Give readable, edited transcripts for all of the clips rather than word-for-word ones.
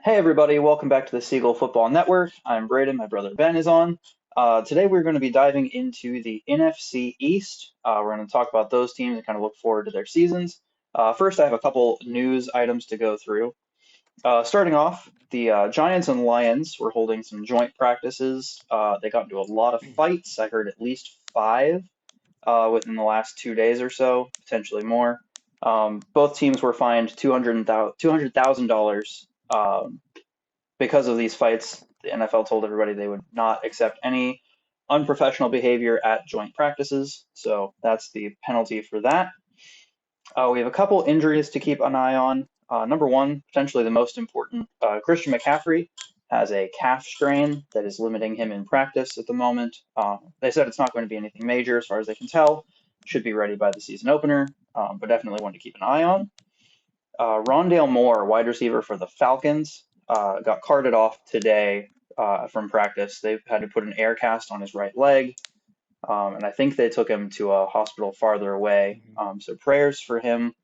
Hey everybody, welcome back to the Seagull Football Network. I'm Braden, my brother Ben is on. Today we're going to be diving into the NFC East. We're going to talk about those teams and kind of look forward to their seasons. First, I have a couple news items to go through. Starting off, the Giants and Lions were holding some joint practices. They got into a lot of fights. I heard at least five within the last 2 days or so, potentially more. Both teams were fined $200,000 because of these fights. The NFL told everybody they would not accept any unprofessional behavior at joint practices. So that's the penalty for that. We have a couple injuries to keep an eye on. Number one, potentially the most important, Christian McCaffrey has a calf strain that is limiting him in practice at the moment. They said it's not going to be anything major as far as they can tell. Should be ready by the season opener, but definitely one to keep an eye on. Rondale Moore, wide receiver for the Falcons, got carted off today from practice. They've had to put an air cast on his right leg, and I think they took him to a hospital farther away. So prayers for him.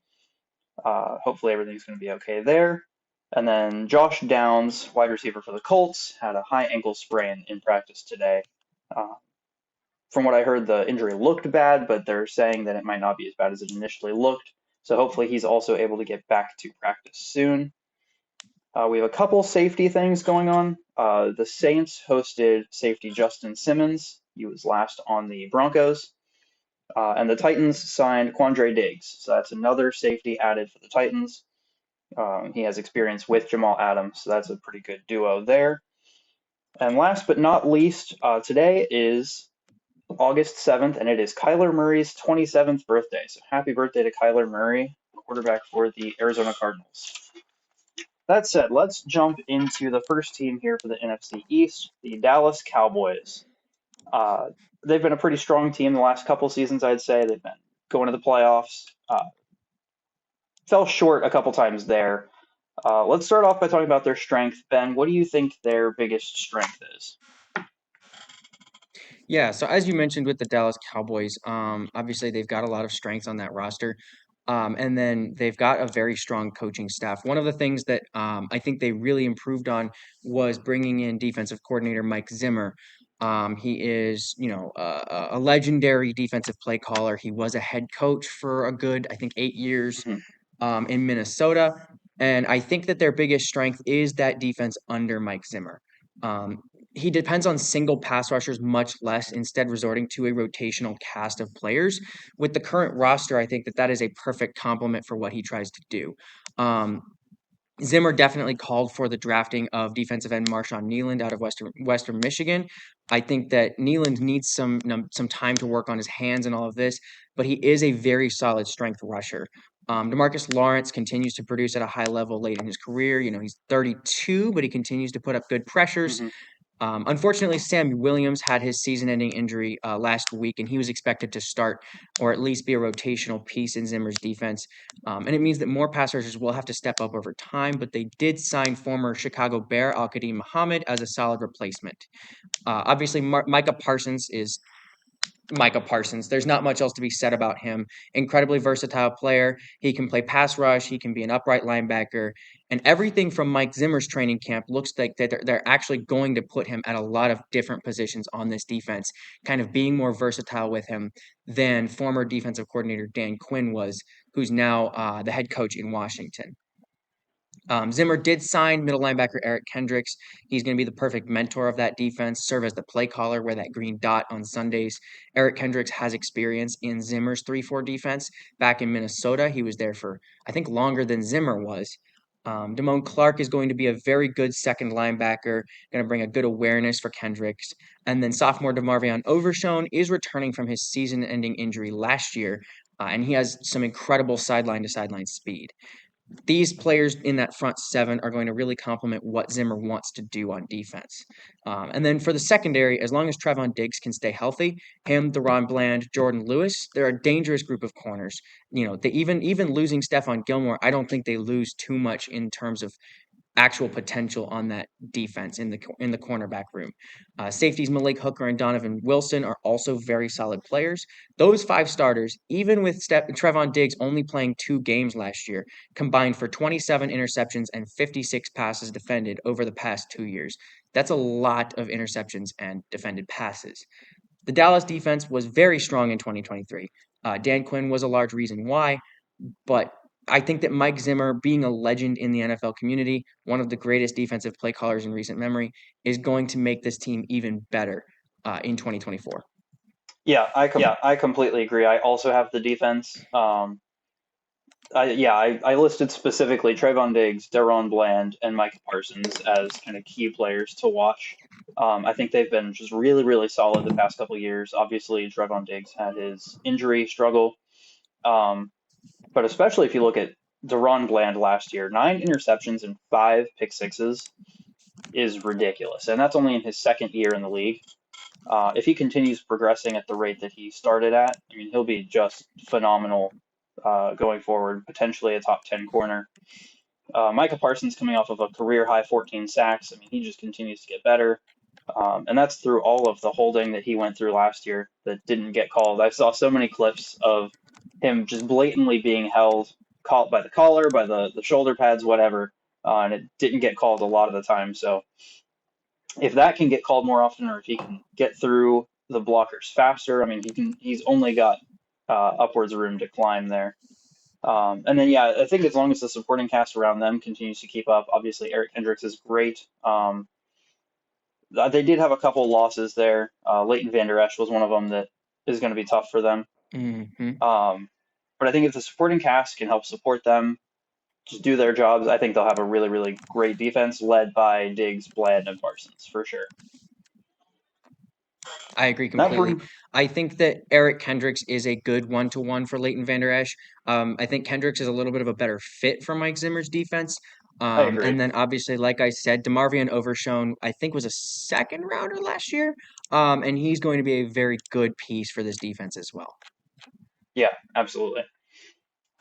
Hopefully everything's going to be okay there. And then Josh Downs, wide receiver for the Colts, had a high ankle sprain in practice today. Uh, from what I heard, the injury looked bad, but they're saying that it might not be as bad as it initially looked. So hopefully he's also able to get back to practice soon. We have a couple safety things going on. The Saints hosted safety Justin Simmons. He was last on the Broncos. And the Titans signed Quandre Diggs. So that's another safety added for the Titans. He has experience with Jamal Adams, so that's a pretty good duo there. And last but not least, today is August 7th, and it is Kyler Murray's 27th birthday. So happy birthday to Kyler Murray, quarterback for the Arizona Cardinals. That said, let's jump into the first team here for the NFC East, the Dallas Cowboys. Uh, they've been a pretty strong team the last couple seasons, I'd say. They've been going to the playoffs. Fell short a couple times there. Let's start off by talking about their strength. Ben, what do you think their biggest strength is? Yeah, so as you mentioned with the Dallas Cowboys, obviously they've got a lot of strengths on that roster. And then they've got a very strong coaching staff. One of the things that I think they really improved on was bringing in defensive coordinator Mike Zimmer. He is, a legendary defensive play caller. He was a head coach for a good, I think, 8 years Mhm. in Minnesota. And I think that their biggest strength is that defense under Mike Zimmer. Um, he depends on single pass rushers much less, instead resorting to a rotational cast of players. With the current roster, I think that that is a perfect complement for what he tries to do. Um, Zimmer definitely called for the drafting of defensive end Marshawn Kneeland out of Western Michigan. I think that Kneeland needs some time to work on his hands and all of this, but he is a very solid strength rusher. Demarcus Lawrence continues to produce at a high level late in his career. He's 32, but he continues to put up good pressures. Mhm. Unfortunately, Sam Williams had his season-ending injury last week, and he was expected to start or at least be a rotational piece in Zimmer's defense. And it means that more pass rushers will have to step up over time, but they did sign former Chicago Bear Al-Qadim Muhammad as a solid replacement. Obviously, Micah Parsons is Micah Parsons. There's not much else to be said about him. Incredibly versatile player. He can play pass rush. He can be an upright linebacker. And everything from Mike Zimmer's training camp looks like that they're actually going to put him at a lot of different positions on this defense, kind of being more versatile with him than former defensive coordinator Dan Quinn was, who's now the head coach in Washington. Zimmer did sign middle linebacker Eric Kendricks. He's going to be the perfect mentor of that defense, serve as the play caller, wear that green dot on Sundays. Eric Kendricks has experience in Zimmer's 3-4 defense back in Minnesota. He was there for, I think, longer than Zimmer was. Damone Clark is going to be a very good second linebacker, going to bring a good awareness for Kendricks. And then sophomore DeMarvion Overshone is returning from his season ending injury last year, and he has some incredible sideline to sideline speed. These players in that front seven are going to really complement what Zimmer wants to do on defense. And then for the secondary, as long as Trevon Diggs can stay healthy, him, Deron Bland, Jordan Lewis, they're a dangerous group of corners. They even losing Stephon Gilmore, I don't think they lose too much in terms of actual potential on that defense in the cornerback room. Safeties Malik Hooker and Donovan Wilson are also very solid players. Those five starters, even with Trevon Diggs only playing 2 games last year, combined for 27 interceptions and 56 passes defended over the past 2 years. That's a lot of interceptions and defended passes. The Dallas defense was very strong in 2023. Dan Quinn was a large reason why, but I think that Mike Zimmer, being a legend in the NFL community, one of the greatest defensive play callers in recent memory, is going to make this team even better in 2024. Yeah, I completely agree. I also have the defense. I listed specifically Trayvon Diggs, Deron Bland, and Micah Parsons as kind of key players to watch. I think they've been just really, really solid the past couple of years. Obviously, Trayvon Diggs had his injury struggle, um, but especially if you look at Deron Bland last year, 9 interceptions and 5 pick sixes is ridiculous, and that's only in his second year in the league. If he continues progressing at the rate that he started at, I mean, he'll be just phenomenal going forward, potentially a top 10 corner. Micah Parsons coming off of a career high 14 sacks. I mean, he just continues to get better. And that's through all of the holding that he went through last year that didn't get called. I saw so many clips of him just blatantly being held, caught by the collar, by the shoulder pads, whatever, and it didn't get called a lot of the time. So if that can get called more often, or if he can get through the blockers faster, I mean, he's only got upwards room to climb there. And then, yeah, I think as long as the supporting cast around them continues to keep up, obviously Eric Kendricks is great. They did have a couple losses there. Leighton Vander Esch was one of them that is going to be tough for them. Mm-hmm. But I think if the supporting cast can help support them, just do their jobs, I think they'll have a really, really great defense led by Diggs, Bland, and Parsons for sure. I agree That completely. bring, I think that Eric Kendricks is a good one-to-one for Leighton Vander Esch. I think Kendricks is a little bit of a better fit for Mike Zimmer's defense. I agree. And then obviously, like I said, DeMarvion Overshown, I think was a second rounder last year. And he's going to be a very good piece for this defense as well. Yeah, absolutely.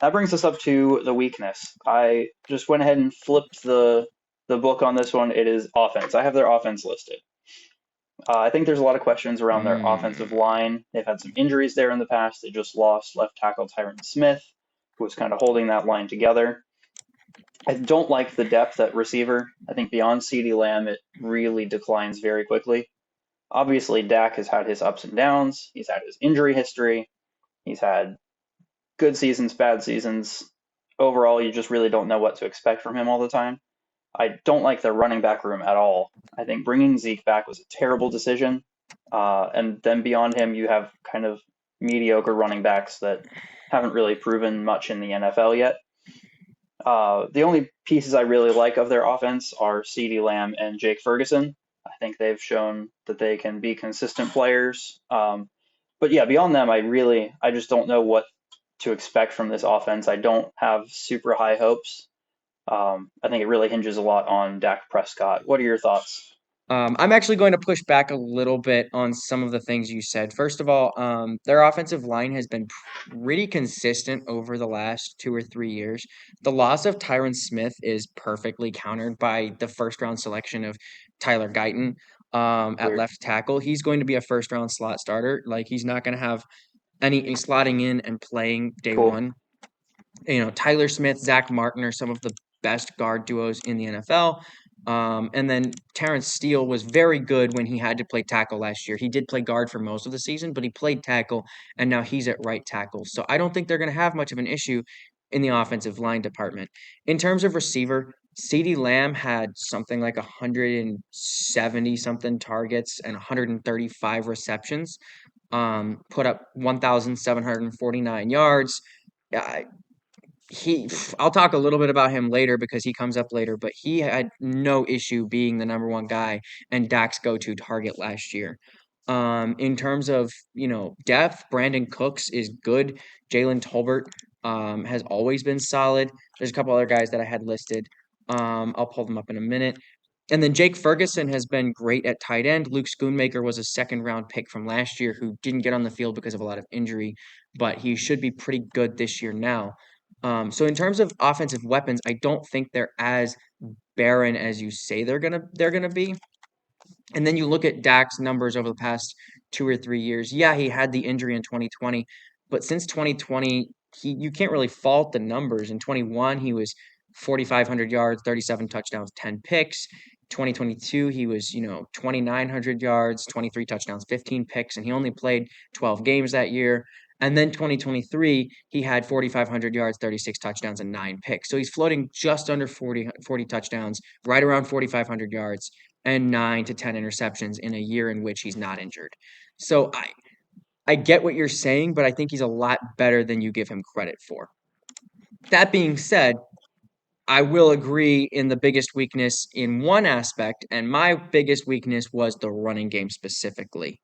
That brings us up to the weakness. I just went ahead and flipped the book on this one. It is offense. I have their offense listed. I think there's a lot of questions around their offensive Mm. line. They've had some injuries there in the past. They just lost left tackle Tyron Smith, who was kind of holding that line together. I don't like the depth at receiver. I think beyond CeeDee Lamb, it really declines very quickly. Obviously, Dak has had his ups and downs. He's had his injury history. He's had good seasons, bad seasons. Overall, you just really don't know what to expect from him all the time. I don't like their running back room at all. I think bringing Zeke back was a terrible decision. And then beyond him, you have kind of mediocre running backs that haven't really proven much in the NFL yet. The only pieces I really like of their offense are CeeDee Lamb and Jake Ferguson. I think they've shown that they can be consistent players. But yeah, beyond them, I just don't know what to expect from this offense. I don't have super high hopes. I think it really hinges a lot on Dak Prescott. What are your thoughts? I'm actually going to push back a little bit on some of the things you said. First of all, their offensive line has been pretty consistent over the last 2 or 3 years. The loss of Tyron Smith is perfectly countered by the first round selection of Tyler Guyton at Weird. left tackle. He's going to be a first round slot starter. Like he's not going to have any slotting in and playing day Cool. one. Tyler Smith, Zach Martin are some of the best guard duos in the NFL. And then Terrence Steele was very good when he had to play tackle last year. He did play guard for most of the season, but he played tackle, and now he's at right tackle. So I don't think they're going to have much of an issue in the offensive line department. In terms of receiver, CeeDee Lamb had something like 170 something targets and 135 receptions, put up 1,749 yards. He I'll talk a little bit about him later because he comes up later, but he had no issue being the number one guy and Dak's go-to target last year. In terms of, depth, Brandon Cooks is good. Jalen Tolbert has always been solid. There's a couple other guys that I had listed. I'll pull them up in a minute. And then Jake Ferguson has been great at tight end. Luke Schoonmaker was a second round pick from last year who didn't get on the field because of a lot of injury, but he should be pretty good this year now. So in terms of offensive weapons, I don't think they're as barren as you say they're gonna be. And then you look at Dak's numbers over the past 2 or 3 years. Yeah, he had the injury in 2020, but since 2020, you can't really fault the numbers. In 21, he was 4,500 yards, 37 touchdowns, 10 picks. 2022, he was 2,900 yards, 23 touchdowns, 15 picks, and he only played 12 games that year. And then 2023, he had 4,500 yards, 36 touchdowns, and 9 picks. So he's floating just under 40 touchdowns, right around 4,500 yards and 9 to 10 interceptions in a year in which he's not injured. So I get what you're saying, but I think he's a lot better than you give him credit for. That being said, I will agree in the biggest weakness in one aspect, and my biggest weakness was the running game specifically.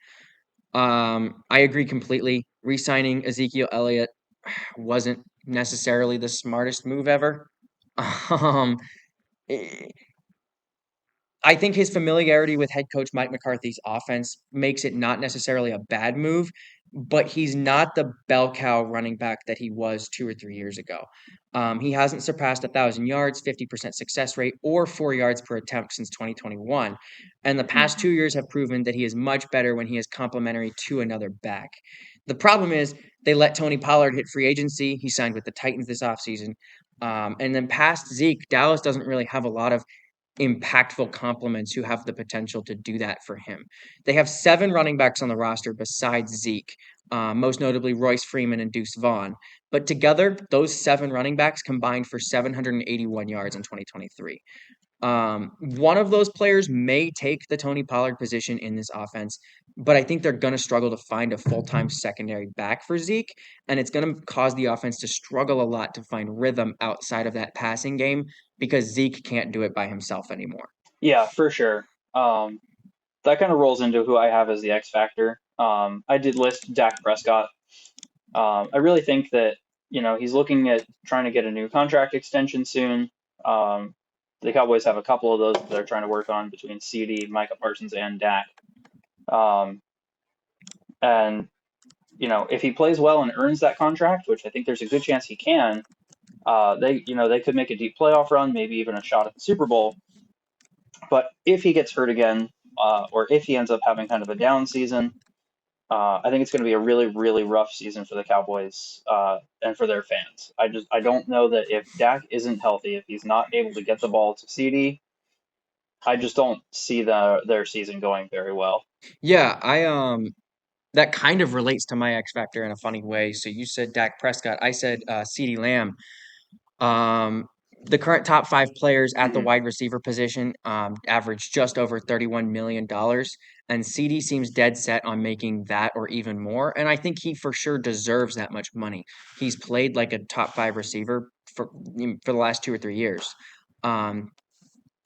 I agree completely. Re-signing Ezekiel Elliott wasn't necessarily the smartest move ever. Um, I think his familiarity with head coach Mike McCarthy's offense makes it not necessarily a bad move, but he's not the bell cow running back that he was 2 or 3 years ago. He hasn't surpassed 1,000 yards, 50% success rate, or 4 yards per attempt since 2021. And the past Mhm. 2 years have proven that he is much better when he is complementary to another back. The problem is they let Tony Pollard hit free agency. He signed with the Titans this offseason. And then past Zeke, Dallas doesn't really have a lot of impactful complements who have the potential to do that for him. They have 7 running backs on the roster besides Zeke, most notably Royce Freeman and Deuce Vaughn. But together, those 7 running backs combined for 781 yards in 2023. One of those players may take the Tony Pollard position in this offense, but I think they're going to struggle to find a full time secondary back for Zeke, and it's going to cause the offense to struggle a lot to find rhythm outside of that passing game because Zeke can't do it by himself anymore. Yeah, for sure. That kind of rolls into who I have as the X factor. I did list Dak Prescott. I really think that he's looking at trying to get a new contract extension soon. Um, the Cowboys have a couple of those that they're trying to work on between CD, Micah Parsons, and Dak. Um, and if he plays well and earns that contract, which I think there's a good chance he can, they could make a deep playoff run, maybe even a shot at the Super Bowl. But if he gets hurt again, or if he ends up having kind of a down season, I think it's going to be a really, really rough season for the Cowboys and for their fans. I don't know that if Dak isn't healthy, if he's not able to get the ball to CD, I just don't see their season going very well. Yeah, I that kind of relates to my X factor in a funny way. So you said Dak Prescott, I said CeeDee Lamb. Um, the current top 5 players at the Hmm. wide receiver position average just over $31 million, and CD seems dead set on making that or even more. And I think he for sure deserves that much money. He's played like a top 5 receiver for the last 2 or 3 years. Um,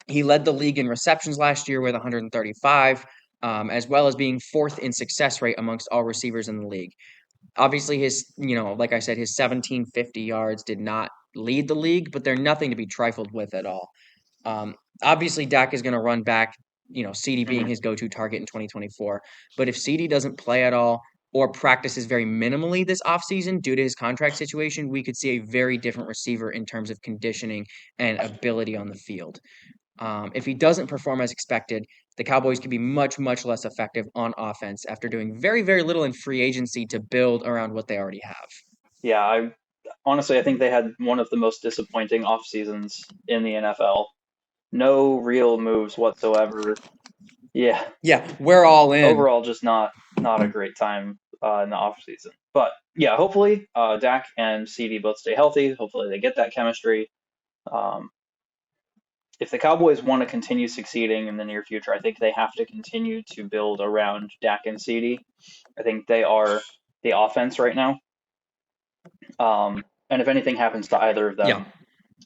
he led the league in receptions last year with 135, as well as being fourth in success rate amongst all receivers in the league. Obviously, like I said, his 1750 yards did not lead the league, but they're nothing to be trifled with at all. Um, Obviously, Dak is going to run back, CD being Hmm. his go to target in 2024. But if CD doesn't play at all or practices very minimally this offseason due to his contract situation, we could see a very different receiver in terms of conditioning and ability on the field. If he doesn't perform as expected, the Cowboys could be much, much less effective on offense after doing very, very little in free agency to build around what they already have. Yeah, I think they had one of the most disappointing off seasons in the NFL. No real moves whatsoever. Yeah, Yeah, we're all in. overall, just not a great time in the off season. But yeah, hopefully Dak and CD both stay healthy. Hopefully they get that chemistry. Um, if the Cowboys want to continue succeeding in the near future, I think they have to continue to build around Dak and CD. I think they are the offense right now. And if anything happens to either of Yeah, them,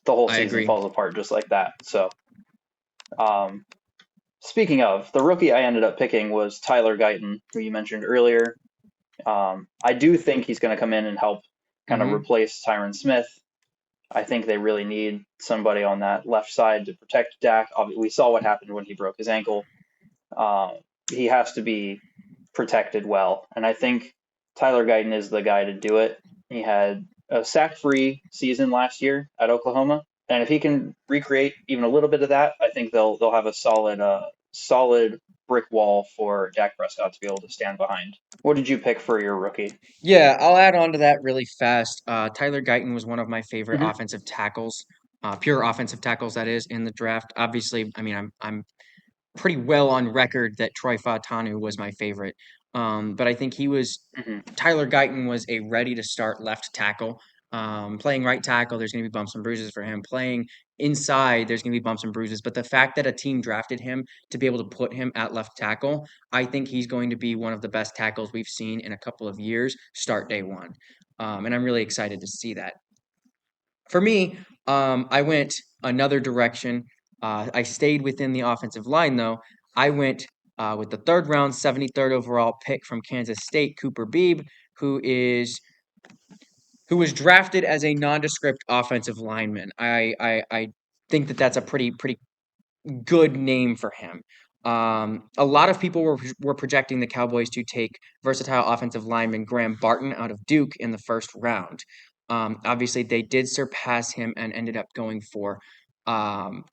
the whole I season agree. falls apart just like that. So, um, speaking of, the rookie I ended up picking was Tyler Guyton, who you mentioned earlier. I do think he's going to come in and help kind of Hmm. replace Tyron Smith. I think they really need somebody on that left side to protect Dak. We saw what happened when he broke his ankle. Uh, he has to be protected well, and I think Tyler Guyton is the guy to do it. He had a sack-free season last year at Oklahoma. And if he can recreate even a little bit of that, I think they'll have a solid brick wall for Dak Prescott to be able to stand behind. What did you pick for your rookie? Yeah, I'll add on to that really fast. Tyler Guyton was one of my favorite Hmm. offensive tackles, pure offensive tackles that is in the draft. Obviously, I mean I'm pretty well on record that Troy Fautanu was my favorite. But I think Hmm. Tyler Guyton was a ready to start left tackle. Playing right tackle, there's going to be bumps and bruises for him. Playing inside, there's going to be bumps and bruises. But the fact that a team drafted him to be able to put him at left tackle, I think he's going to be one of the best tackles we've seen in a couple of years, start day one. And I'm really excited to see that. For me, I went another direction. I stayed within the offensive line, though. I went with the third round, 73rd overall pick from Kansas State, Cooper Beebe, who is who was drafted as a nondescript offensive lineman. I think that that's a pretty good name for him. A lot of people were projecting the Cowboys to take versatile offensive lineman Graham Barton out of Duke in the first round. Obviously, they did surpass him and ended up going for um,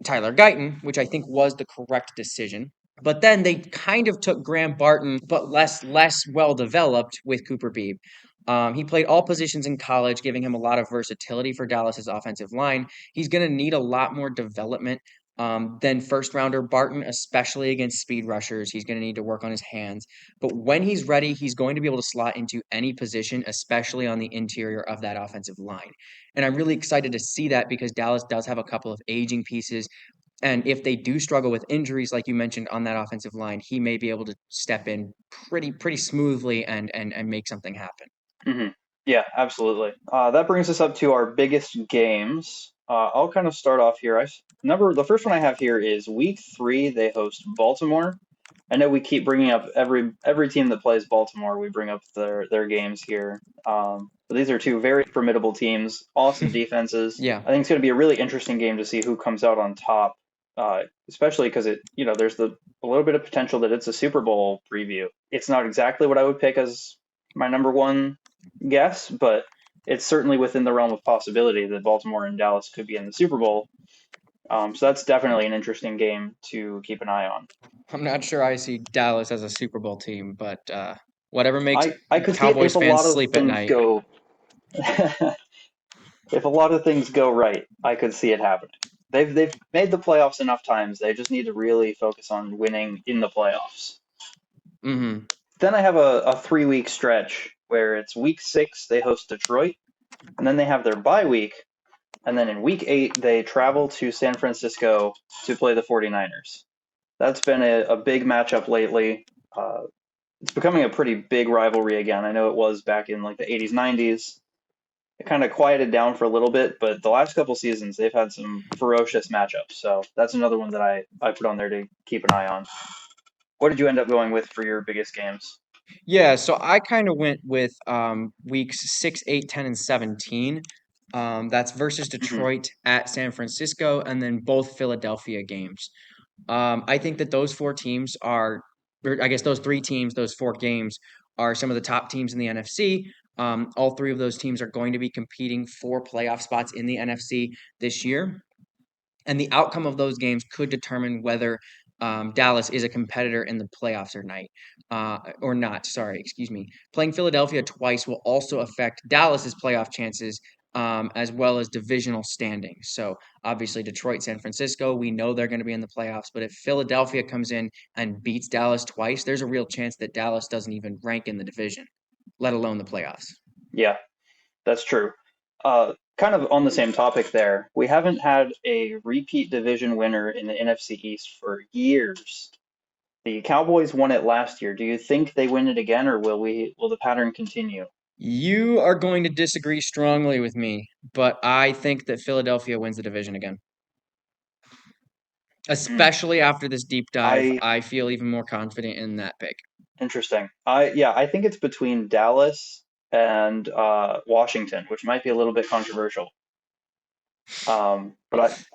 Tyler Guyton, which I think was the correct decision. But then they kind of took Graham Barton, but less well developed with Cooper Beebe. He played all positions in college, giving him a lot of versatility for Dallas's offensive line. He's going to need a lot more development than first rounder Barton, especially against speed rushers. He's going to need to work on his hands. But when he's ready, he's going to be able to slot into any position, especially on the interior of that offensive line. And I'm really excited to see that because Dallas does have a couple of aging pieces. And if they do struggle with injuries, like you mentioned on that offensive line, he may be able to step in pretty smoothly and make something happen. Hmm. Yeah, absolutely. That brings us up to our biggest games. I'll kind of start off here. The first one I have here is week 3. They host Baltimore. I know we keep bringing up every team that plays Baltimore. We bring up their games here. But these are two very formidable teams, awesome defenses. Yeah. I think it's going to be a really interesting game to see who comes out on top. Especially because there's a little bit of potential that it's a Super Bowl preview. It's not exactly what I would pick as my number one guess, but it's certainly within the realm of possibility that Baltimore and Dallas could be in the Super Bowl. So that's definitely an interesting game to keep an eye on. I'm not sure I see Dallas as a Super Bowl team, but whatever makes I could see it Cowboys if a fans lot of sleep at things night. go if a lot of things go right, I could see it happening. They've made the playoffs enough times. They just need to really focus on winning in the playoffs. Hmm. Then I have a 3 week stretch where it's week 6 they host Detroit, and then they have their bye week, and then in week 8 they travel to San Francisco to play the 49ers. That's been a big matchup lately. It's becoming a pretty big rivalry again. I know it was back in like the 80s, 90s. It kind of quieted down for a little bit, but the last couple seasons they've had some ferocious matchups. So that's another one that I put on there to keep an eye on. What did you end up going with for your biggest games? Yeah, so I kind of went with weeks 6, 8, 10, and 17. That's versus Hmm. Detroit at San Francisco, and then both Philadelphia games. I think that those four teams are, or I guess those three teams, those four games are some of the top teams in the NFC. All three of those teams are going to be competing for playoff spots in the NFC this year. And the outcome of those games could determine whether Dallas is a competitor in the playoffs or not. Sorry, excuse me. Playing Philadelphia twice will also affect Dallas's playoff chances, as well as divisional standing. So obviously, Detroit, San Francisco, we know they're going to be in the playoffs. But if Philadelphia comes in and beats Dallas twice, there's a real chance that Dallas doesn't even rank in the division, let alone the playoffs. Yeah, that's true. Kind of on the same topic there, we haven't had a repeat division winner in the NFC East for years. The Cowboys won it last year. Do you think they win it again, or will the pattern continue? You are going to disagree strongly with me, but I think that Philadelphia wins the division again. Hmm. Especially after this deep dive, I I feel even more confident in that pick. Interesting. I think it's between Dallas and Washington, which might be a little bit controversial. But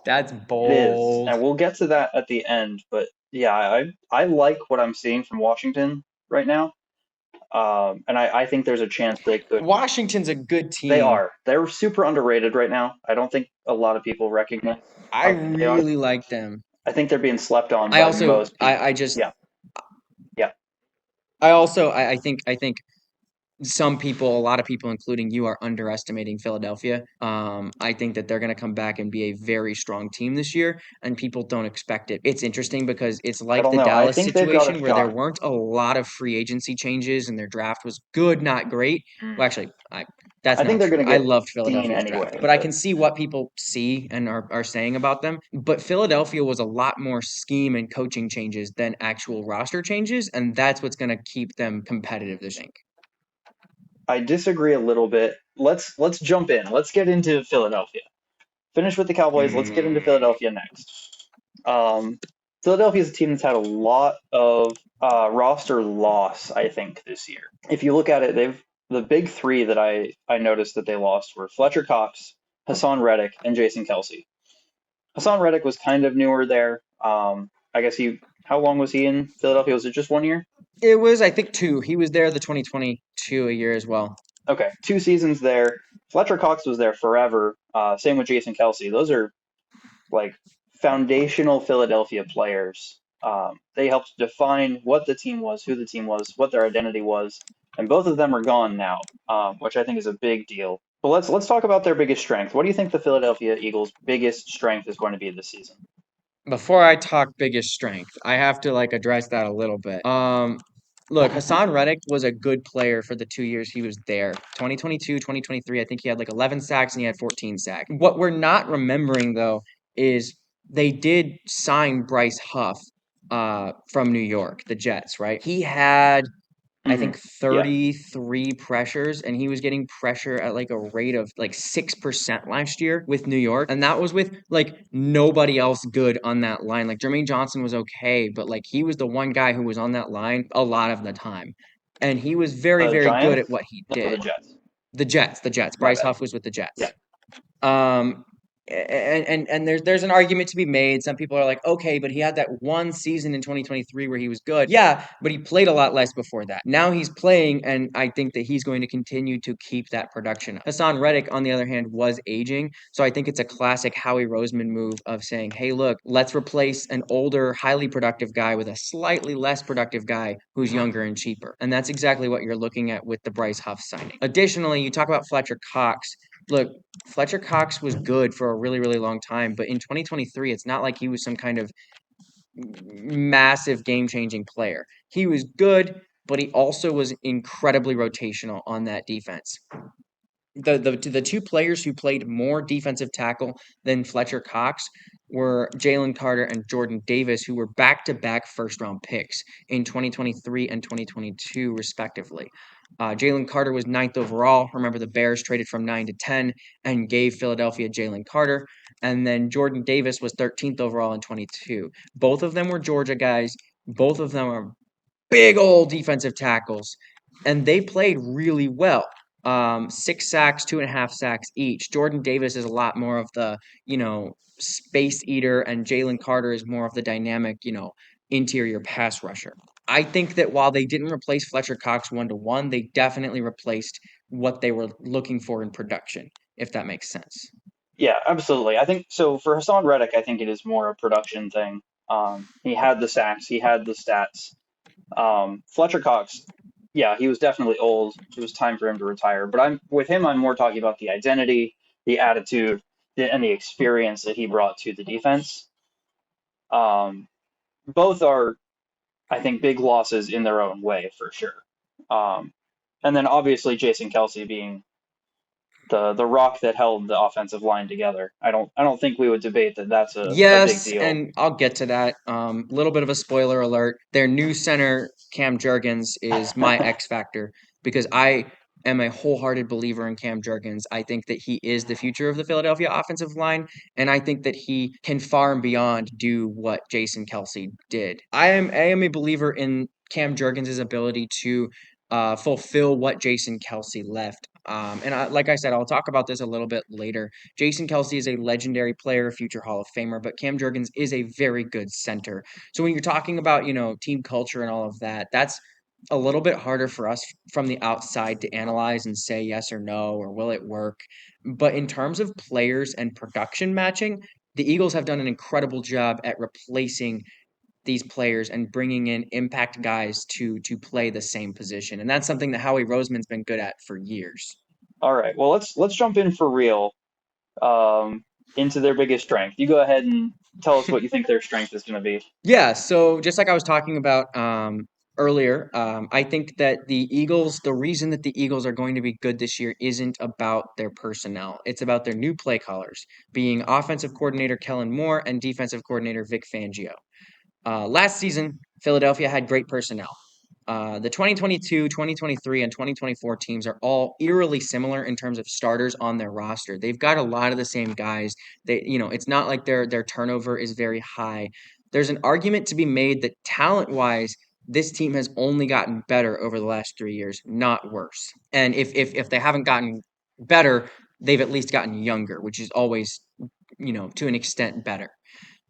That's it is, bold. and we'll get to that at the end. But yeah, I like what I'm seeing from Washington right now. And I think there's a chance they could. Washington's a good They team. are. They're super underrated right now. I don't think a lot of people recognize I how good they are. really like them. I think they're being slept on I by also most people. I just Yeah, yeah. I think a lot of people, including you, are underestimating Philadelphia. I think that they're going to come back and be a very strong team this year, and people don't expect it. It's interesting because it's I like don't the know. I Dallas think they've got a situation where there shot. weren't a lot of free agency changes and their draft was good, not great. Well, Mm. actually, that's I think not they're true. going to I get loved seen Philadelphia's draft, anyway, but I but can see what people see and are saying about them. But Philadelphia was a lot more scheme and coaching changes than actual roster changes, and that's what's going to keep them competitive this year. I disagree a little bit. Let's jump in. Let's get into Philadelphia. Finish with the Cowboys. Let's get into Philadelphia next. Um, Philadelphia is a team that's had a lot of roster loss, I think, this year. If you look at it, they've the big three that I noticed that they lost were Fletcher Cox, Hassan Reddick, and Jason Kelsey. Hassan Reddick was kind of newer there. I guess he. How long was he in Philadelphia? Was it just 1 year? It was, I think, two. He was there the 2022 a year as well. Okay, 2 seasons there. Fletcher Cox was there forever. Same with Jason Kelsey. Those are like foundational Philadelphia players. They helped define what the team was, who the team was, what their identity was, and both of them are gone now, which I think is a big deal. But let's talk about their biggest strength. What do you think the Philadelphia Eagles' biggest strength is going to be this season? Before I talk biggest strength, I have to like address that a little bit. Look, Hassan Reddick was a good player for the 2 years he was there. 2022, 2023, I think he had like 11 sacks and he had 14 sacks. What we're not remembering though is they did sign Bryce Huff from New York, the Jets, right? He had I Hmm. think Yeah, 33 pressures, and he was getting pressure at like a rate of like 6% last year with New York. And that was with like nobody else good on that line. Like Jermaine Johnson was okay, but like he was the one guy who was on that line a lot of the time. And he was very, the very good Giants. at what he No, the did. Jets. The Jets. My Bryce bad. Huff was with the Yeah. Jets. Um, and there's an argument to be made. Some people are like, okay, but he had that one season in 2023 where he was good. Yeah, but he played a lot less before that. Now he's playing, and I think that he's going to continue to keep that production up. Hassan Reddick, on the other hand, was aging, so I think it's a classic Howie Roseman move of saying, hey, look, let's replace an older, highly productive guy with a slightly less productive guy who's younger and cheaper. And that's exactly what you're looking at with the Bryce Huff signing. Additionally, you talk about Fletcher Cox. Look, Fletcher Cox was good for a really, really long time, but in 2023, it's not like he was some kind of massive game changing player. He was good, but he also was incredibly rotational on that defense. The two players who played more defensive tackle than Fletcher Cox were Jalen Carter and Jordan Davis, who were back to back first round picks in 2023 and 2022, respectively. Jalen Carter was ninth overall. Remember, the Bears traded from 9 to 10 and gave Philadelphia Jalen Carter. And then Jordan Davis was 13th overall in 22. Both of them were Georgia guys. Both of them are big old defensive tackles, and they played really well. 6 sacks, 2.5 sacks each. Jordan Davis is a lot more of the, space eater, and Jalen Carter is more of the dynamic, interior pass rusher. I think that while they didn't replace Fletcher Cox 1-to-1, they definitely replaced what they were looking for in production, if that makes sense. Yeah, absolutely. I think so for Hassan Reddick, I think it is more a production thing. He had the sacks, he had the stats. Fletcher Cox, yeah, he was definitely old. It was time for him to retire. But I'm with him. I'm more talking about the identity, the attitude, and the experience that he brought to the defense. Um, both are, I think, big losses in their own way for sure. Um, and then obviously Jason Kelsey being the rock that held the offensive line together. I don't think we would debate that that's a big Yes, deal. and I'll get to that. Little bit of a spoiler alert. Their new center, Cam Jurgens, is my X factor because I am a wholehearted believer in Cam Jurgens. I think that he is the future of the Philadelphia offensive line, and I think that he can far and beyond do what Jason Kelsey did. I am a believer in Cam Jurgens' ability to fulfill what Jason Kelsey left. Like I said, I'll talk about this a little bit later. Jason Kelsey is a legendary player, future Hall of Famer, but Cam Jurgens is a very good center. So when you're talking about, team culture and all of that, that's a little bit harder for us from the outside to analyze and say yes or no, or will it work. But in terms of players and production matching, the Eagles have done an incredible job at replacing these players and bringing in impact guys to play the same position. And that's something that Howie Roseman's been good at for years. All right, well let's jump in for real into their biggest strength. You go ahead and tell us what you think their strength is going to be. Yeah, so just like I was talking about earlier, I think that the reason that the Eagles are going to be good this year isn't about their personnel. It's about their new play callers, being offensive coordinator Kellen Moore and defensive coordinator Vic Fangio. Last season, Philadelphia had great personnel. The 2022, 2023, and 2024 teams are all eerily similar in terms of starters on their roster. They've got a lot of the same guys. It's not like their turnover is very high. There's an argument to be made that talent-wise, this team has only gotten better over the last 3 years, not worse. And if they haven't gotten better, they've at least gotten younger, which is always, to an extent better.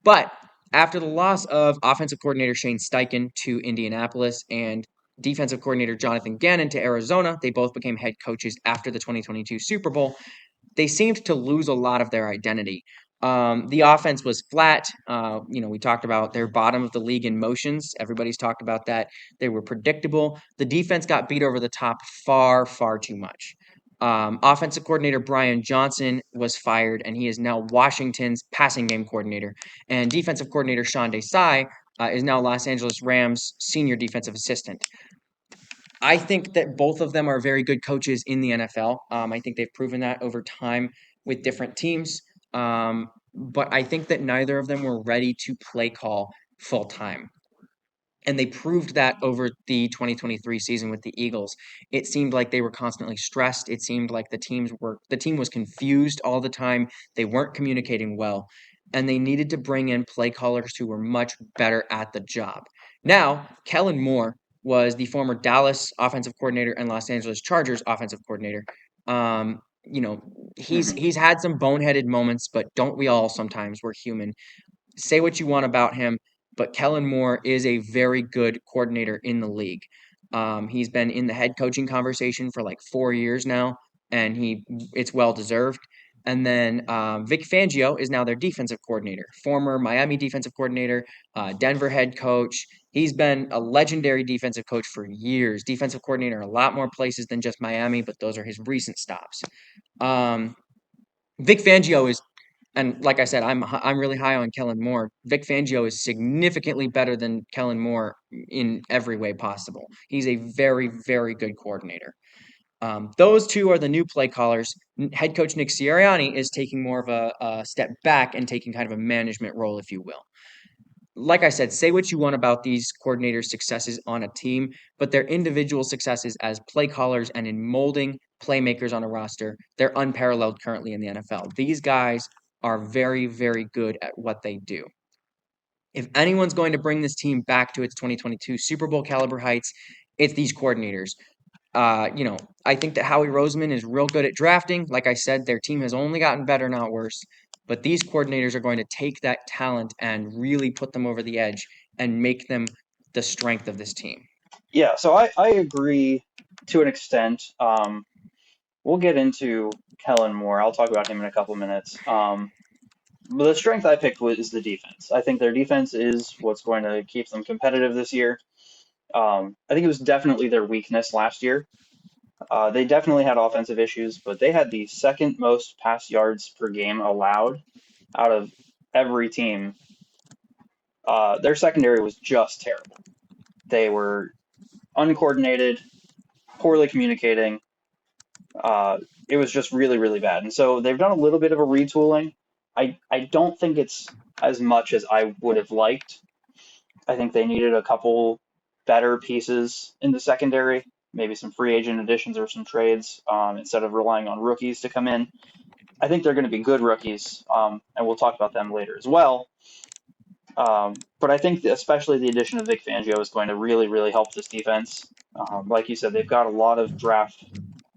But after the loss of offensive coordinator Shane Steichen to Indianapolis and defensive coordinator Jonathan Gannon to Arizona, they both became head coaches after the 2022 Super Bowl. They seemed to lose a lot of their identity. The offense was flat. We talked about their bottom of the league in motions. Everybody's talked about that. They were predictable. The defense got beat over the top far, far too much. Offensive coordinator Brian Johnson was fired, and he is now Washington's passing game coordinator. And defensive coordinator Sean Desai is now Los Angeles Rams' senior defensive assistant. I think that both of them are very good coaches in the NFL. I think they've proven that over time with different teams. But I think that neither of them were ready to play call full time. And they proved that over the 2023 season with the Eagles. It seemed like they were constantly stressed. It seemed like the team was confused all the time. They weren't communicating well, and they needed to bring in play callers who were much better at the job. Now, Kellen Moore was the former Dallas offensive coordinator and Los Angeles Chargers offensive coordinator. Um, you know, he's Hmm. he's had some boneheaded moments, but don't we all sometimes? We're human. Say what you want about him, but Kellen Moore is a very good coordinator in the league. He's been in the head coaching conversation for like 4 years now, and it's well deserved. And then Vic Fangio is now their defensive coordinator, former Miami defensive coordinator, Denver head coach. He's been a legendary defensive coach for years, defensive coordinator a lot more places than just Miami, but those are his recent stops. Um, Vic Fangio is and like I said, I'm really high on Kellen Moore. Vic Fangio is significantly better than Kellen Moore in every way possible. He's a very, very good coordinator. Those two are the new play callers. Head coach Nick Sirianni is taking more of a step back and taking kind of a management role, if you will. Like I said, say what you want about these coordinators' successes on a team, but their individual successes as play callers and in molding playmakers on a roster, they're unparalleled currently in the NFL. These guys are very, very good at what they do. If anyone's going to bring this team back to its 2022 Super Bowl caliber heights, it's these coordinators. I think that Howie Roseman is real good at drafting. Like I said, their team has only gotten better, not worse. But these coordinators are going to take that talent and really put them over the edge and make them the strength of this team. Yeah, so I agree to an extent. We'll get into Kellen more. I'll talk about him in a couple minutes. But the strength I picked was the defense. I think their defense is what's going to keep them competitive this year. I think it was definitely their weakness last year. They definitely had offensive issues, but they had the second most pass yards per game allowed out of every team. Their secondary was just terrible. They were uncoordinated, poorly communicating. It was just really, really bad. And so they've done a little bit of a retooling. I don't think it's as much as I would have liked. I think they needed a couple better pieces in the secondary, maybe some free agent additions or some trades instead of relying on rookies to come in. I think they're going to be good rookies, and we'll talk about them later as well. But I think especially the addition of Vic Fangio is going to really, really help this defense. Like you said, they've got a lot of draft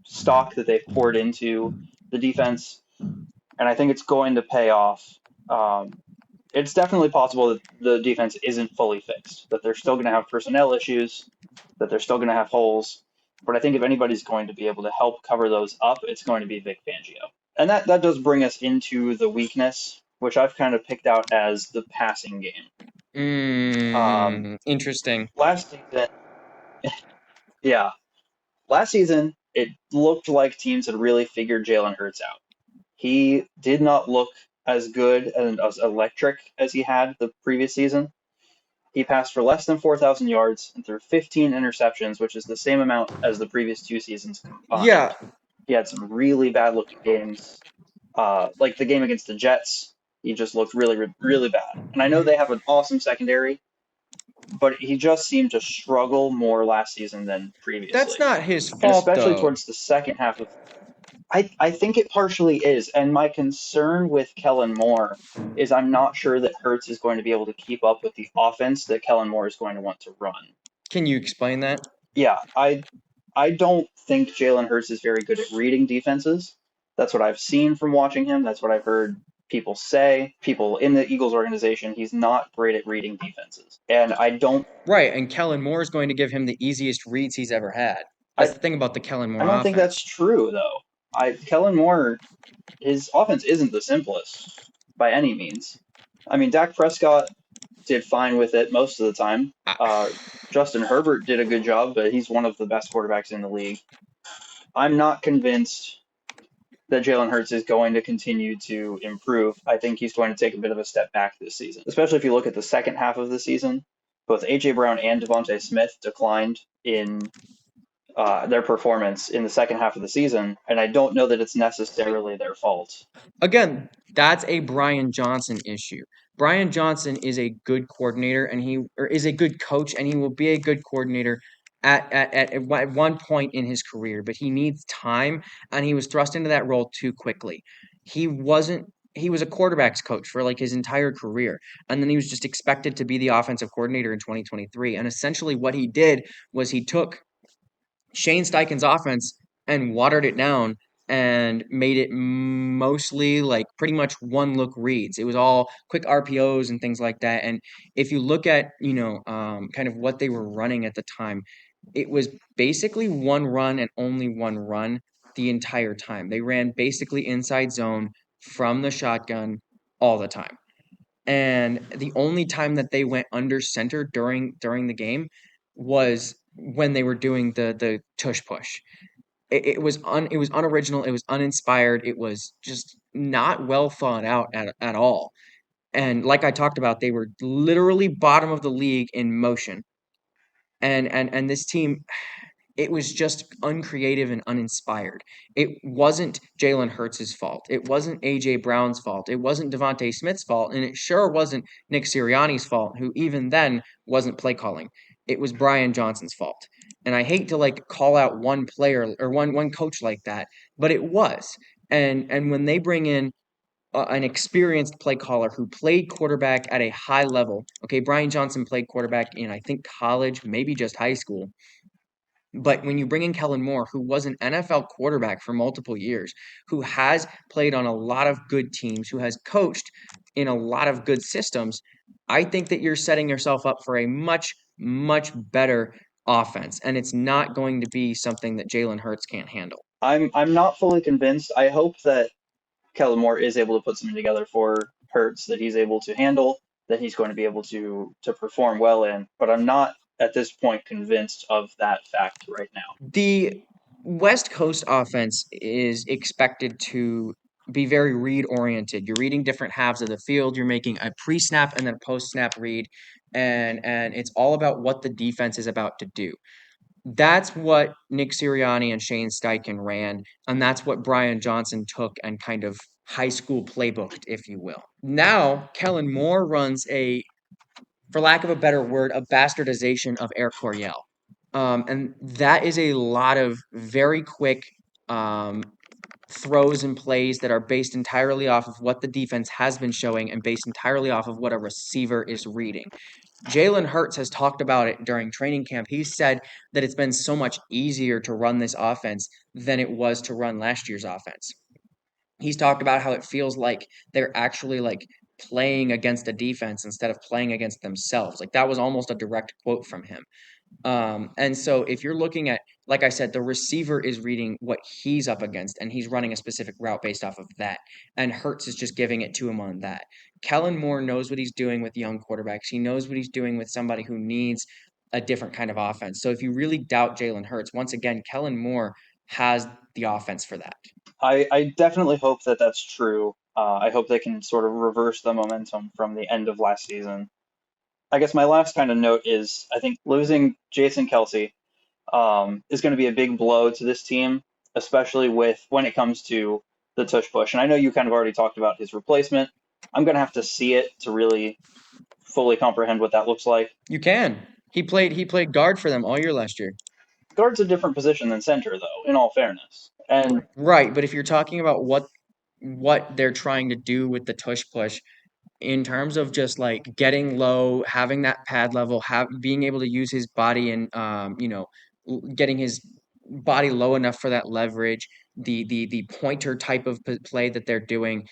stock that they've poured into the defense, and I think it's going to pay off. Um, it's definitely possible that the defense isn't fully fixed, that they're still going to have personnel issues, that they're still going to have holes. But I think if anybody's going to be able to help cover those up, it's going to be Vic Fangio. And that does bring us into the weakness, which I've kind of picked out as the passing game. Interesting. Last season, yeah, last season it looked like teams had really figured Jalen Hurts out. He did not look as good and as electric as he had the previous season. He passed for less than 4,000 yards and threw 15 interceptions, which is the same amount as the previous two seasons Yeah, combined. He had some really bad looking games, like the game against the Jets. He just looked really, really bad. And I know they have an awesome secondary, but he just seemed to struggle more last season than that's previously. not his And fault especially though. towards the second half of I think it partially is. And my concern with Kellen Moore is I'm not sure that Hurts is going to be able to keep up with the offense that Kellen Moore is going to want to run. Can you explain that? Yeah, I don't think Jalen Hurts is very good at reading defenses. That's what I've seen from watching him. That's what I've heard people say. People in the Eagles organization, he's not great at reading defenses. And Right, and Kellen Moore is going to give him the easiest reads he's ever had. That's I the thing about the Kellen I Moore don't think that's offense. true though. Kellen Moore, his offense isn't the simplest by any means. I mean, Dak Prescott did fine with it most of the time. I, Justin Herbert did a good job, but he's one of the best quarterbacks in the league. I'm not convinced that Jalen Hurts is going to continue to improve. I think he's going to take a bit of a step back this season, especially if you look at the second half of the season. Both A.J. Brown and Devontae Smith declined in their performance in the second half of the season, and I don't know that it's necessarily their fault. Again, that's a Brian Johnson issue. Brian Johnson is a good coordinator and he or is a good coach and he will be a good coordinator at one point in his career, but he needs time and he was thrust into that role too quickly. He wasn't he was a quarterbacks coach for like his entire career and then he was just expected to be the offensive coordinator in 2023 and essentially what he did was he took Shane Steichen's offense and watered it down and made it mostly like pretty much one look reads. It was all quick RPOs and things like that. And if you look at, kind of what they were running at the time, it was basically one run and only one run the entire time. They ran basically inside zone from the shotgun all the time. And the only time that they went under center during the game was when they were doing the tush push. It was unoriginal, it was uninspired, it was just not well thought out at all. And like I talked about, they were literally bottom of the league in motion. And this team, it was just uncreative and uninspired. It wasn't Jalen Hurts' fault. It wasn't A.J. Brown's fault. It wasn't Devontae Smith's fault. And it sure wasn't Nick Sirianni's fault, who even then wasn't play calling. It was Brian Johnson's fault. And I hate to like call out one player or one coach like that, but it was. And when they bring in an experienced play caller who played quarterback at a high level. Okay, Brian Johnson played quarterback in I think college, maybe just high school. But when you bring in Kellen Moore, who was an NFL quarterback for multiple years, who has played on a lot of good teams, who has coached in a lot of good systems, I think that you're setting yourself up for a much, much better offense. And it's not going to be something that Jalen Hurts can't handle. I'm not fully convinced. I hope that Kellen Moore is able to put something together for Hurts that he's able to handle, that he's going to be able to perform well in. But I'm not at this point convinced of that fact right now. The West Coast offense is expected to be very read oriented. You're reading different halves of the field. You're making a pre snap and then a post snap read, and it's all about what the defense is about to do. That's what Nick Sirianni and Shane Steichen ran, and that's what Brian Johnson took and kind of high school playbooked, if you will. Now Kellen Moore runs a, for lack of a better word, a bastardization of Air Coryell. And that is a lot of very quick um, throws and plays that are based entirely off of what the defense has been showing and based entirely off of what a receiver is reading. Jalen Hurts has talked about it during training camp. He said that it's been so much easier to run this offense than it was to run last year's offense. He's talked about how it feels like they're actually like playing against a defense instead of playing against themselves. Like that was almost a direct quote from him. And so if you're looking at, like I said, the receiver is reading what he's up against and he's running a specific route based off of that. And Hertz is just giving it to him on that. Kellen Moore knows what he's doing with young quarterbacks. He knows what he's doing with somebody who needs a different kind of offense. So if you really doubt Jalen Hurts, once again, Kellen Moore has the offense for that. I definitely hope that that's true. I hope they can sort of reverse the momentum from the end of last season. I guess my last kind of note is I think losing Jason Kelsey is going to be a big blow to this team, especially with when it comes to the tush push. And I know you kind of already talked about his replacement. I'm going to have to see it to really fully comprehend what that looks like. You can. He played guard for them all year last year. Guard's a different position than center, though, in all fairness. And Right, but if you're talking about what they're trying to do with the tush push in terms of just like getting low, having that pad level, being able to use his body and getting his body low enough for that leverage, the pointer type of play that they're doing.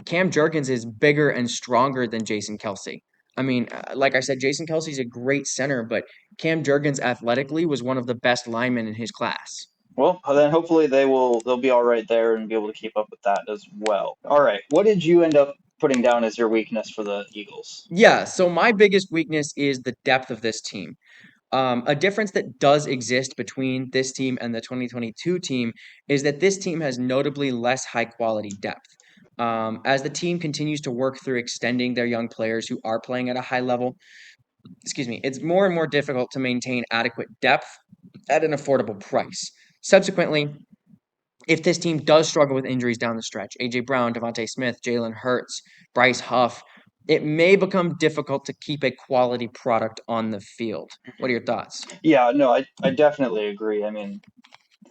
Cam Jurgens is bigger and stronger than Jason Kelsey. I mean, like I said, Jason Kelsey's a great center, but Cam Jurgens athletically was one of the best linemen in his class. well, then hopefully they'll be all right there and be able to keep up with that as well. All right, what did you end up putting down as your weakness for the Eagles? Yeah, so my biggest weakness is the depth of this team. A difference that does exist between this team and the 2022 team is that this team has notably less high quality depth. As the team continues to work through extending their young players who are playing at a high level, it's more and more difficult to maintain adequate depth at an affordable price. Subsequently, if this team does struggle with injuries down the stretch, AJ Brown, Devontae Smith, Jalen Hurts, Bryce Huff, it may become difficult to keep a quality product on the field. What are your thoughts? Yeah, no, I definitely agree. I mean,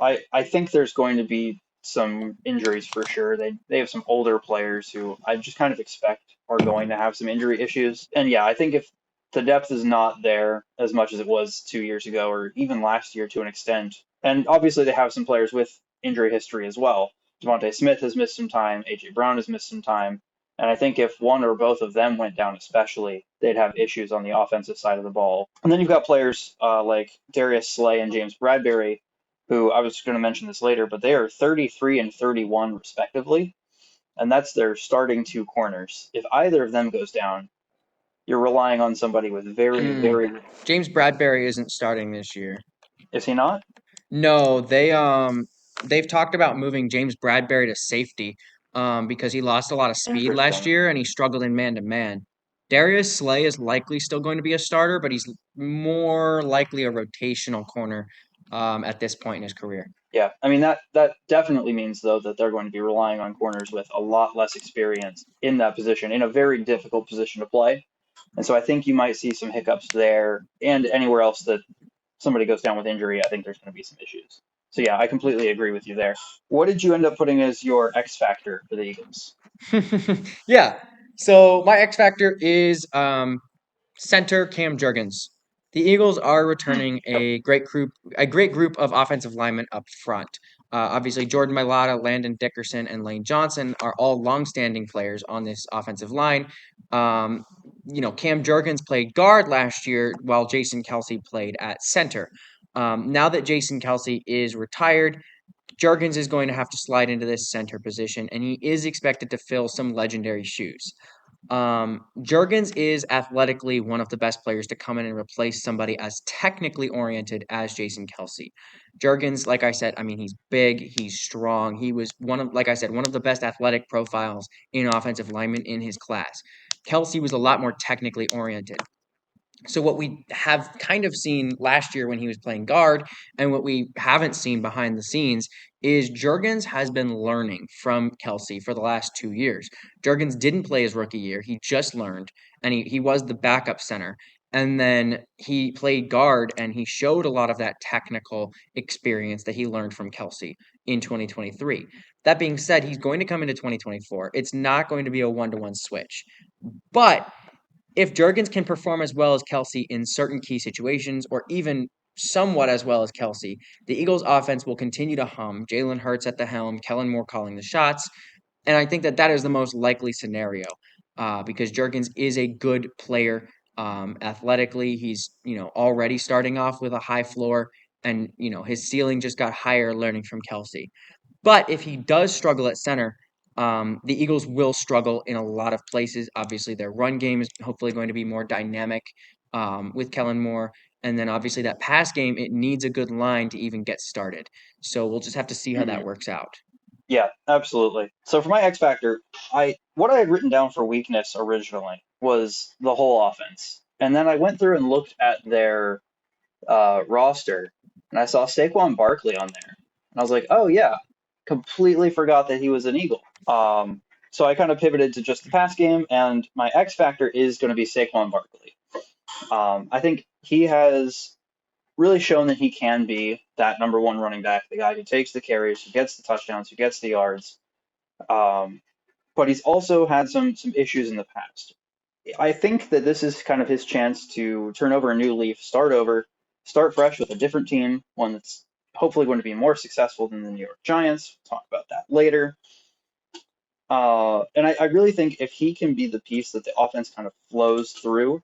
I think there's going to be some injuries for sure. They have some older players who I just kind of expect are going to have some injury issues. And yeah, I think if the depth is not there as much as it was 2 years ago or even last year to an extent, and obviously they have some players with injury history as well. Devontae Smith has missed some time, AJ Brown has missed some time. And I think if one or both of them went down, especially, they'd have issues on the offensive side of the ball. And then you've got players like Darius Slay and James Bradbury who I was going to mention this later, but they are 33 and 31 respectively, and that's their starting two corners. If either of them goes down, you're relying on somebody with very, Mm, very. James Bradbury isn't starting this year. Is he not? No, they've talked about moving James Bradbury to safety because he lost a lot of speed last Interesting. year and he struggled in man to man. Darius Slay is likely still going to be a starter, but he's more likely a rotational corner at this point in his career. Yeah, I mean that definitely means though that they're going to be relying on corners with a lot less experience in that position, in a very difficult position to play. And so I think you might see some hiccups there, and anywhere else that somebody goes down with injury, I think there's going to be some issues. So yeah, I completely agree with you there. What did you end up putting as your X factor for the Eagles? Yeah. So my X factor is center Cam Jurgens. The Eagles are returning a great group of offensive linemen up front. Obviously, Jordan Mailata, Landon Dickerson, and Lane Johnson are all longstanding players on this offensive line. Um, Cam Jurgens played guard last year while Jason Kelsey played at center. Now that Jason Kelsey is retired, Jurgens is going to have to slide into this center position, and he is expected to fill some legendary shoes. Jurgens is athletically one of the best players to come in and replace somebody as technically oriented as Jason Kelsey. Jurgens, like I said, I mean, he's big, he's strong. He was like I said, one of the best athletic profiles in offensive linemen in his class. Kelsey was a lot more technically oriented. So what we have kind of seen last year when he was playing guard, and what we haven't seen behind the scenes, is Jurgens has been learning from Kelsey for the last 2 years. Jurgens didn't play his rookie year; he just learned, and he was the backup center. And then he played guard, and he showed a lot of that technical experience that he learned from Kelsey in 2023. That being said, he's going to come into 2024. It's not going to be a one-to-one switch, but if Jurgens can perform as well as Kelsey in certain key situations, or even somewhat as well as Kelsey, the Eagles' offense will continue to hum. Jalen Hurts at the helm, Kellen Moore calling the shots, and I think that is the most likely scenario. because Jurgens is a good player athletically. He's, already starting off with a high floor, and, his ceiling just got higher learning from Kelsey. But if he does struggle at center, the Eagles will struggle in a lot of places. Obviously, their run game is hopefully going to be more dynamic with Kellen Moore. And then obviously that pass game, it needs a good line to even get started. So we'll just have to see how that Hmm. works out. Yeah, absolutely. So for my X factor, I what I had written down for weakness originally was the whole offense, and then I went through and looked at their roster, and I saw Saquon Barkley on there, and I was like, oh yeah, completely forgot that he was an Eagle. So I kind of pivoted to just the pass game, and my X factor is going to be Saquon Barkley. I think he has really shown that he can be that number one running back, the guy who takes the carries, who gets the touchdowns, who gets the yards. Um, but he's also had some issues in the past. I think that this is kind of his chance to turn over a new leaf, start over, start fresh with a different team, one that's hopefully going to be more successful than the New York Giants. We'll talk about that later. And I really think if he can be the piece that the offense kind of flows through,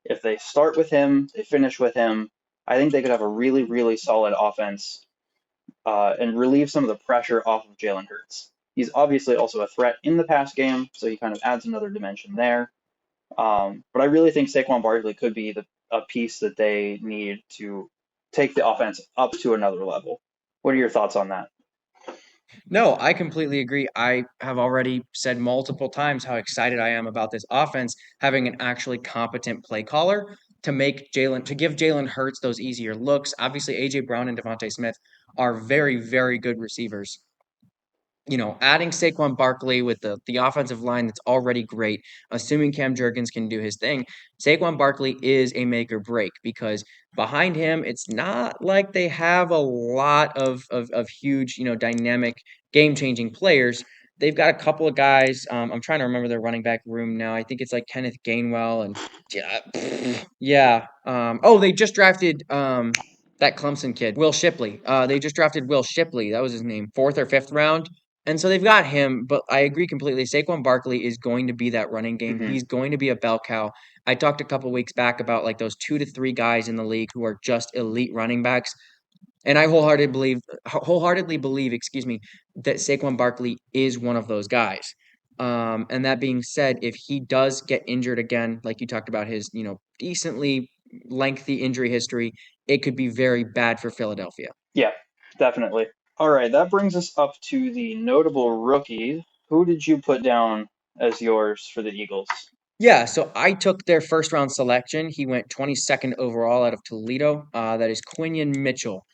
if they start with him, they finish with him, I think they could have a really, really solid offense and relieve some of the pressure off of Jalen Hurts. He's obviously also a threat in the pass game, so he kind of adds another dimension there. But I really think Saquon Barkley could be a piece that they need to take the offense up to another level. What are your thoughts on that? No, I completely agree. I have already said multiple times how excited I am about this offense having an actually competent play caller to give Jalen Hurts those easier looks. Obviously, AJ Brown and Devontae Smith are very, very good receivers. Adding Saquon Barkley with the offensive line that's already great, assuming Cam Jurgens can do his thing, Saquon Barkley is a make or break because behind him, it's not like they have a lot of huge, dynamic, game changing players. They've got a couple of guys. I'm trying to remember their running back room now. I think it's like Kenneth Gainwell and yeah, yeah. Oh, they just drafted that Clemson kid, Will Shipley. They just drafted Will Shipley. That was his name, fourth or fifth round. And so they've got him, but I agree completely. Saquon Barkley is going to be that running game. Hmm. He's going to be a bell cow. I talked a couple weeks back about like those 2 to 3 guys in the league who are just elite running backs. And I wholeheartedly believe, excuse me, that Saquon Barkley is one of those guys. And that being said, if he does get injured again, like you talked about his, decently lengthy injury history, it could be very bad for Philadelphia. Yeah, definitely. All right, that brings us up to the notable rookie. Who did you put down as yours for the Eagles? Yeah, so I took their first round selection. He went 22nd overall out of Toledo. That is Quinion Mitchell.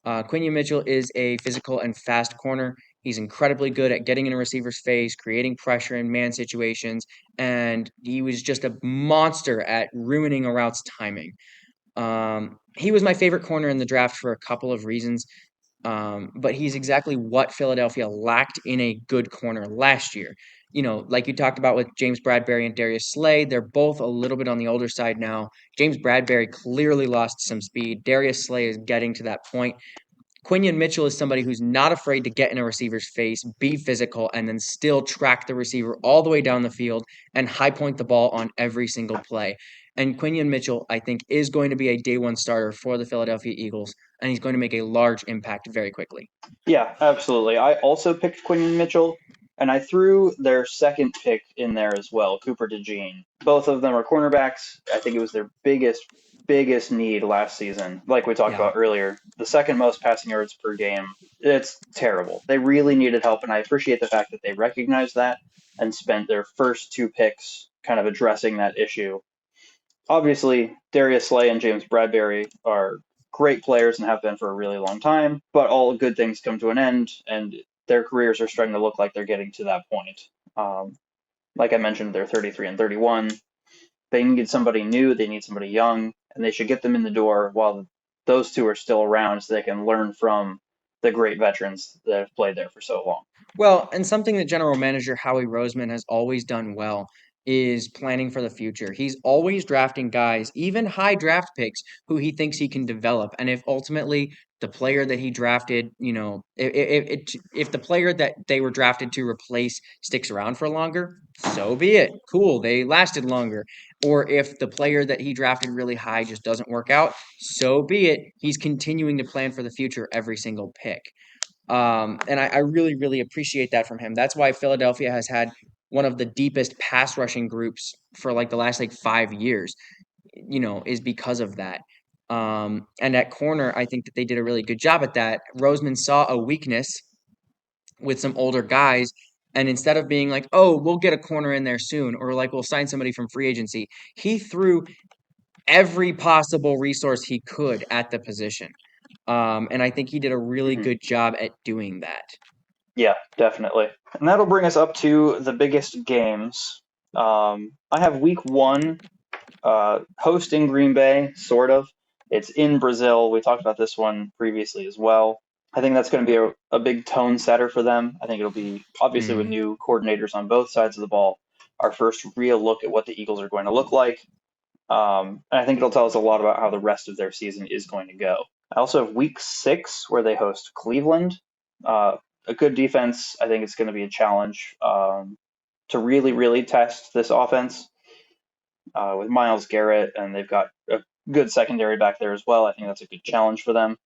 Quinion Mitchell is a physical and fast corner. He's incredibly good at getting in a receiver's face, creating pressure in man situations, and he was just a monster at ruining a route's timing. He was my favorite corner in the draft for a couple of reasons. But he's exactly what Philadelphia lacked in a good corner last year. Like you talked about with James Bradbury and Darius Slay, they're both a little bit on the older side now. James Bradbury clearly lost some speed. Darius Slay is getting to that point. Quinion Mitchell is somebody who's not afraid to get in a receiver's face, be physical, and then still track the receiver all the way down the field and high point the ball on every single play. And Quinion Mitchell, I think, is going to be a day one starter for the Philadelphia Eagles, and he's going to make a large impact very quickly. Yeah, absolutely. I also picked Quinion Mitchell, and I threw their second pick in there as well, Cooper DeJean. Both of them are cornerbacks. I think it was their biggest need last season. Like we talked Yeah. about earlier, the second most passing yards per game. It's terrible. They really needed help, and I appreciate the fact that they recognized that and spent their first two picks kind of addressing that issue. Obviously, Darius Slay and James Bradbury are great players and have been for a really long time, but all good things come to an end, and their careers are starting to look like they're getting to that point. Um, like I mentioned, they're 33 and 31. They need somebody new, they need somebody young, and they should get them in the door while those two are still around so they can learn from the great veterans that have played there for so long. Well, and something that general manager Howie Roseman has always done well is planning for the future. He's always drafting guys, even high draft picks, who he thinks he can develop. And if ultimately the player that he drafted, if the player that they were drafted to replace sticks around for longer, so be it. Cool, they lasted longer. Or if the player that he drafted really high just doesn't work out, so be it. He's continuing to plan for the future every single pick. And I really, really appreciate that from him. That's why Philadelphia has had one of the deepest pass rushing groups for like the last like 5 years, is because of that. And at corner, I think that they did a really good job at that. Roseman saw a weakness with some older guys. And instead of being like, oh, we'll get a corner in there soon, or like we'll sign somebody from free agency, he threw every possible resource he could at the position. And I think he did a really Hmm. good job at doing that. Yeah, definitely. And that'll bring us up to the biggest games. I have week one hosting Green Bay, sort of. It's in Brazil. We talked about this one previously as well. I think that's going to be a big tone setter for them. I think it'll be, obviously, with Mm. new coordinators on both sides of the ball, our first real look at what the Eagles are going to look like. And I think it'll tell us a lot about how the rest of their season is going to go. I also have week 6 where they host Cleveland. A good defense. I think it's going to be a challenge to really, really test this offense with Miles Garrett, and they've got a good secondary back there as well. I think that's a good challenge for them.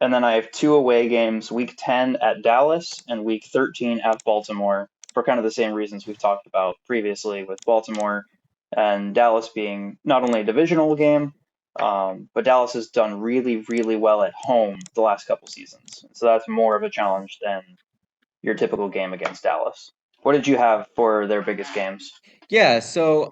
And then I have 2 away games, week 10 at Dallas and week 13 at Baltimore, for kind of the same reasons we've talked about previously with Baltimore and Dallas being not only a divisional game, but Dallas has done really, really well at home the last couple seasons. So that's more of a challenge than your typical game against Dallas. What did you have for their biggest games? Yeah, so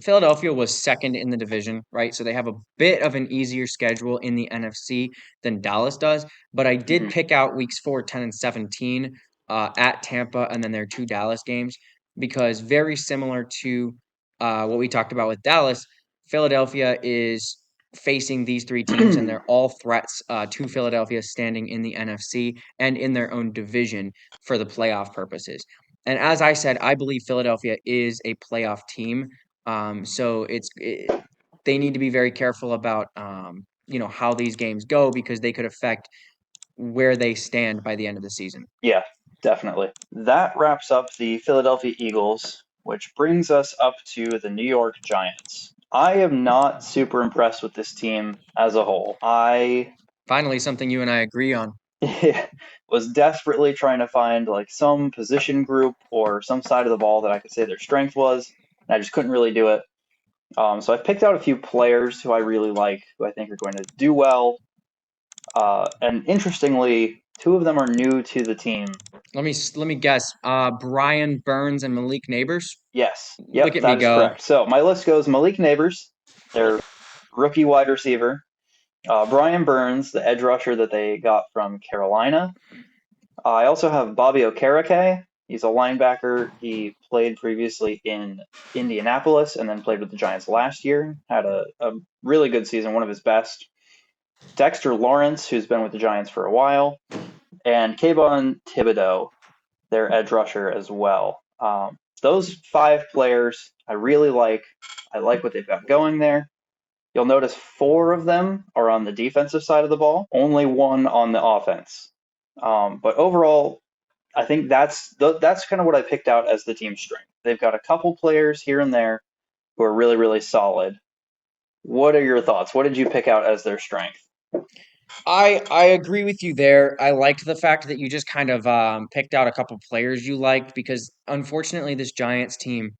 Philadelphia was second in the division, right? So they have a bit of an easier schedule in the NFC than Dallas does. But I did Hmm. pick out weeks 4, 10, and 17 at Tampa and then their 2 Dallas games because very similar to what we talked about with Dallas, Philadelphia is facing these 3 teams and they're all threats to Philadelphia standing in the NFC and in their own division for the playoff purposes. And as I said, I believe Philadelphia is a playoff team. So they need to be very careful about how these games go because they could affect where they stand by the end of the season. Yeah, definitely. That wraps up the Philadelphia Eagles, which brings us up to the New York Giants. I am not super impressed with this team as a whole. I Finally, something you and I agree on. was desperately trying to find like some position group or some side of the ball that I could say their strength was, and I just couldn't really do it. So I've picked out a few players who I really like, who I think are going to do well. And interestingly, 2 of them are new to the team. Let me guess. Brian Burns and Malik Neighbors. Yes. Look Yep, at me that is go. correct. So my list goes Malik Neighbors, their rookie wide receiver, Brian Burns, the edge rusher that they got from Carolina. I also have Bobby Okereke. He's a linebacker. He played previously in Indianapolis and then played with the Giants last year. Had a really good season, one of his best. Dexter Lawrence, who's been with the Giants for a while, and Kayvon Thibodeau, their edge rusher as well. Those 5 players I really like. I like what they've got going there. You'll notice 4 of them are on the defensive side of the ball, only 1 on the offense. But overall, I think that's kind of what I picked out as the team's strength. They've got a couple players here and there who are really, really solid. What are your thoughts? What did you pick out as their strength? I agree with you there. I liked the fact that you just kind of picked out a couple players you liked because unfortunately this Giants team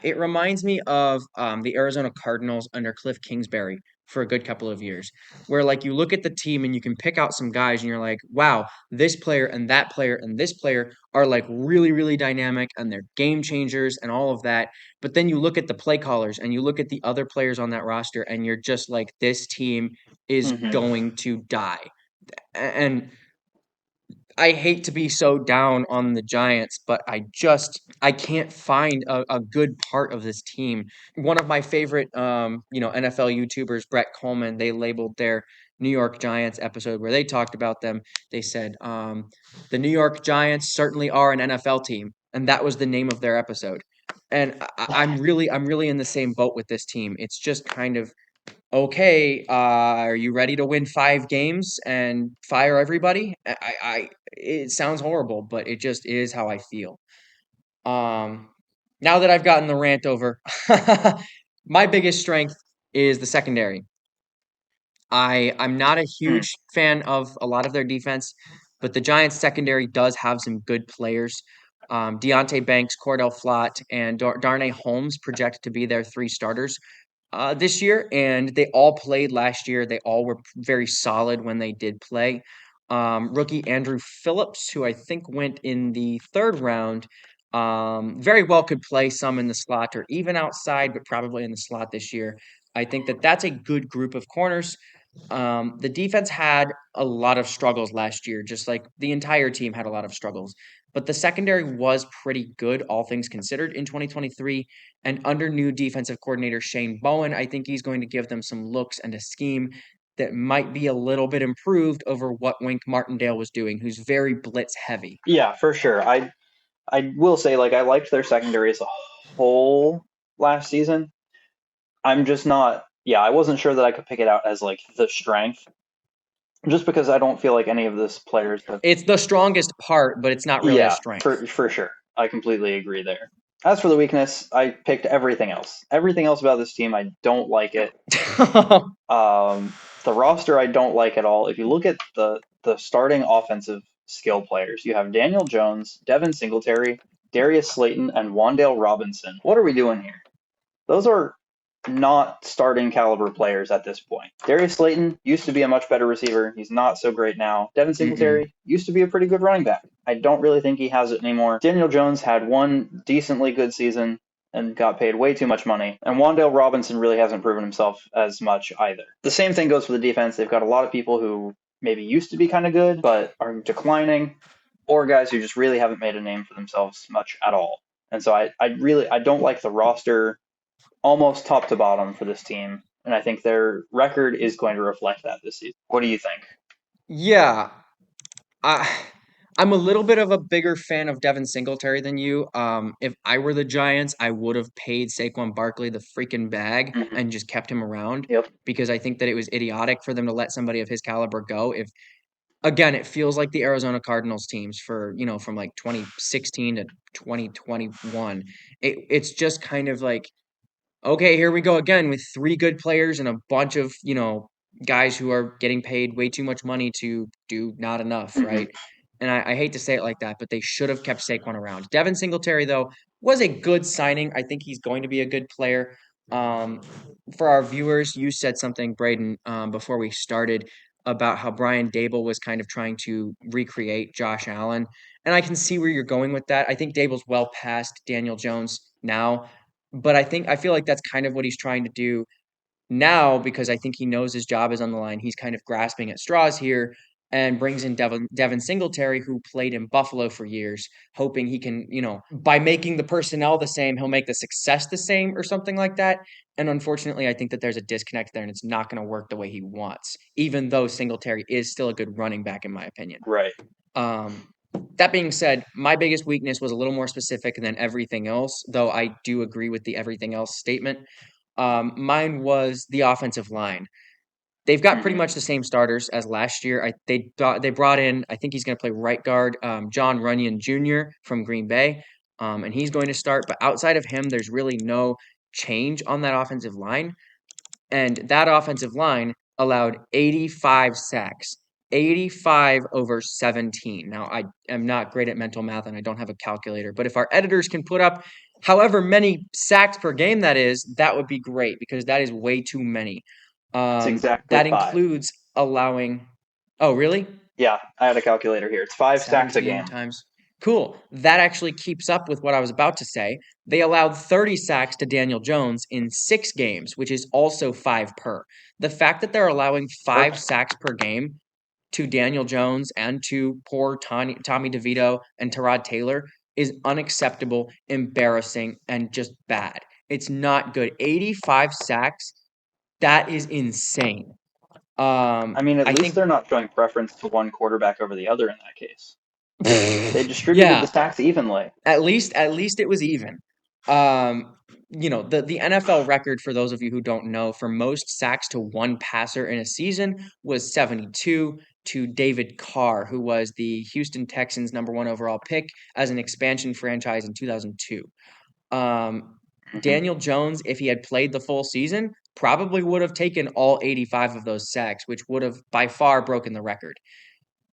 it reminds me of the Arizona Cardinals under Cliff Kingsbury for a good couple of years, where like you look at the team and you can pick out some guys and you're like, wow, this player and that player and this player are like really, really dynamic and they're game changers and all of that. But then you look at the play callers and you look at the other players on that roster and you're just like, this team is Mm-hmm. going to die. And I hate to be so down on the Giants, but I can't find a good part of this team. One of my favorite NFL YouTubers, Brett Coleman, they labeled their New York Giants episode where they talked about them. They said, the New York Giants certainly are an NFL team. and that was the name of their episode. And I'm really in the same boat with this team. It's just kind of okay. Are you ready to win 5 games and fire everybody? It sounds horrible, but it just is how I feel. Um, Now that I've gotten the rant over, my biggest strength is the secondary. I'm not a Hmm. huge fan of a lot of their defense, but the Giants secondary does have some good players. Deontay Banks, Cordell Flott, and Darnay Holmes project to be their 3 starters this year, and they all played last year. They all were very solid when they did play. Rookie Andrew Phillips, who I think went in the 3rd round, very well could play some in the slot or even outside, but probably in the slot this year. I think that that's a good group of corners. The defense had a lot of struggles last year, just like the entire team had a lot of struggles. But the secondary was pretty good, all things considered, in 2023. And under new defensive coordinator Shane Bowen, I think he's going to give them some looks and a scheme that might be a little bit improved over what Wink Martindale was doing, who's very blitz heavy. Yeah, for sure. I will say, like, I liked their secondary as a whole last season. I'm just not. Yeah, I wasn't sure that I could pick it out as like the strength, just because I don't feel like any of this players have. It's the strongest part, but it's not really a Yeah, strength. for sure. I completely agree there. As for the weakness, I picked everything else. Everything else about this team, I don't like it. The roster, I don't like at all. If you look at the starting offensive skill players, you have Daniel Jones, Devin Singletary, Darius Slayton, and Wandale Robinson. What are we doing here? Those are not starting caliber players at this point. Darius Slayton used to be a much better receiver. He's not so great now. Devin Mm-mm. Singletary used to be a pretty good running back. I don't really think he has it anymore. Daniel Jones had one decently good season and got paid way too much money. And Wandale Robinson really hasn't proven himself as much either. The same thing goes for the defense. They've got a lot of people who maybe used to be kind of good, but are declining, or guys who just really haven't made a name for themselves much at all. And so I don't like the roster almost top to bottom for this team, and I think their record is going to reflect that this season. What do you think? Yeah, I I'm a little bit of a bigger fan of Devin Singletary than you. If I were the Giants, I would have paid Saquon Barkley the freaking bag Mm-hmm. and just kept him around Yep. because I think that it was idiotic for them to let somebody of his caliber go. If again, it feels like the Arizona Cardinals teams for, from like 2016 to 2021. It's just kind of like okay, here we go again with 3 good players and a bunch of, guys who are getting paid way too much money to do not enough, Mm-hmm. right? And I hate to say it like that, but they should have kept Saquon around. Devin Singletary, though, was a good signing. I think he's going to be a good player. Um, for our viewers, you said something, Braden, before we started about how Brian Dable was kind of trying to recreate Josh Allen. And I can see where you're going with that. I think Dable's well past Daniel Jones now. But I feel like that's kind of what he's trying to do now because I think he knows his job is on the line. He's kind of grasping at straws here and brings in Devin Singletary, who played in Buffalo for years, hoping he can, by making the personnel the same, he'll make the success the same or something like that. And unfortunately, I think that there's a disconnect there and it's not going to work the way he wants, even though Singletary is still a good running back, in my opinion. Right. Um, that being said, my biggest weakness was a little more specific than everything else, though I do agree with the everything else statement. Mine was the offensive line. They've got pretty Mm-hmm. much the same starters as last year. They brought in, I think he's going to play right guard, John Runyon Jr. from Green Bay, and he's going to start. But outside of him, there's really no change on that offensive line. And that offensive line allowed 85 sacks, 85 over 17. Now, I am not great at mental math and I don't have a calculator, but if our editors can put up however many sacks per game that is, that would be great because that is way too many. It's exactly That 5. includes allowing. Oh, really? Yeah, I had a calculator here. It's 5 sacks a 17 game. times. Cool. That actually keeps up with what I was about to say. They allowed 30 sacks to Daniel Jones in 6 games, which is also 5 per. The fact that they're allowing 5 sacks per game to Daniel Jones and to poor Tommy DeVito and Tyrod Taylor is unacceptable, embarrassing, and just bad. It's not good. 85 sacks, that is insane. I mean, at I least think they're not showing preference to one quarterback over the other in that case. They distributed the Yeah, sacks evenly. at least it was even. The NFL record, for those of you who don't know, for most sacks to one passer in a season was 72 to David Carr, who was the Houston Texans' #1 overall pick as an expansion franchise in 2002. Um, Hmm. Daniel Jones, if he had played the full season, probably would have taken all 85 of those sacks, which would have by far broken the record.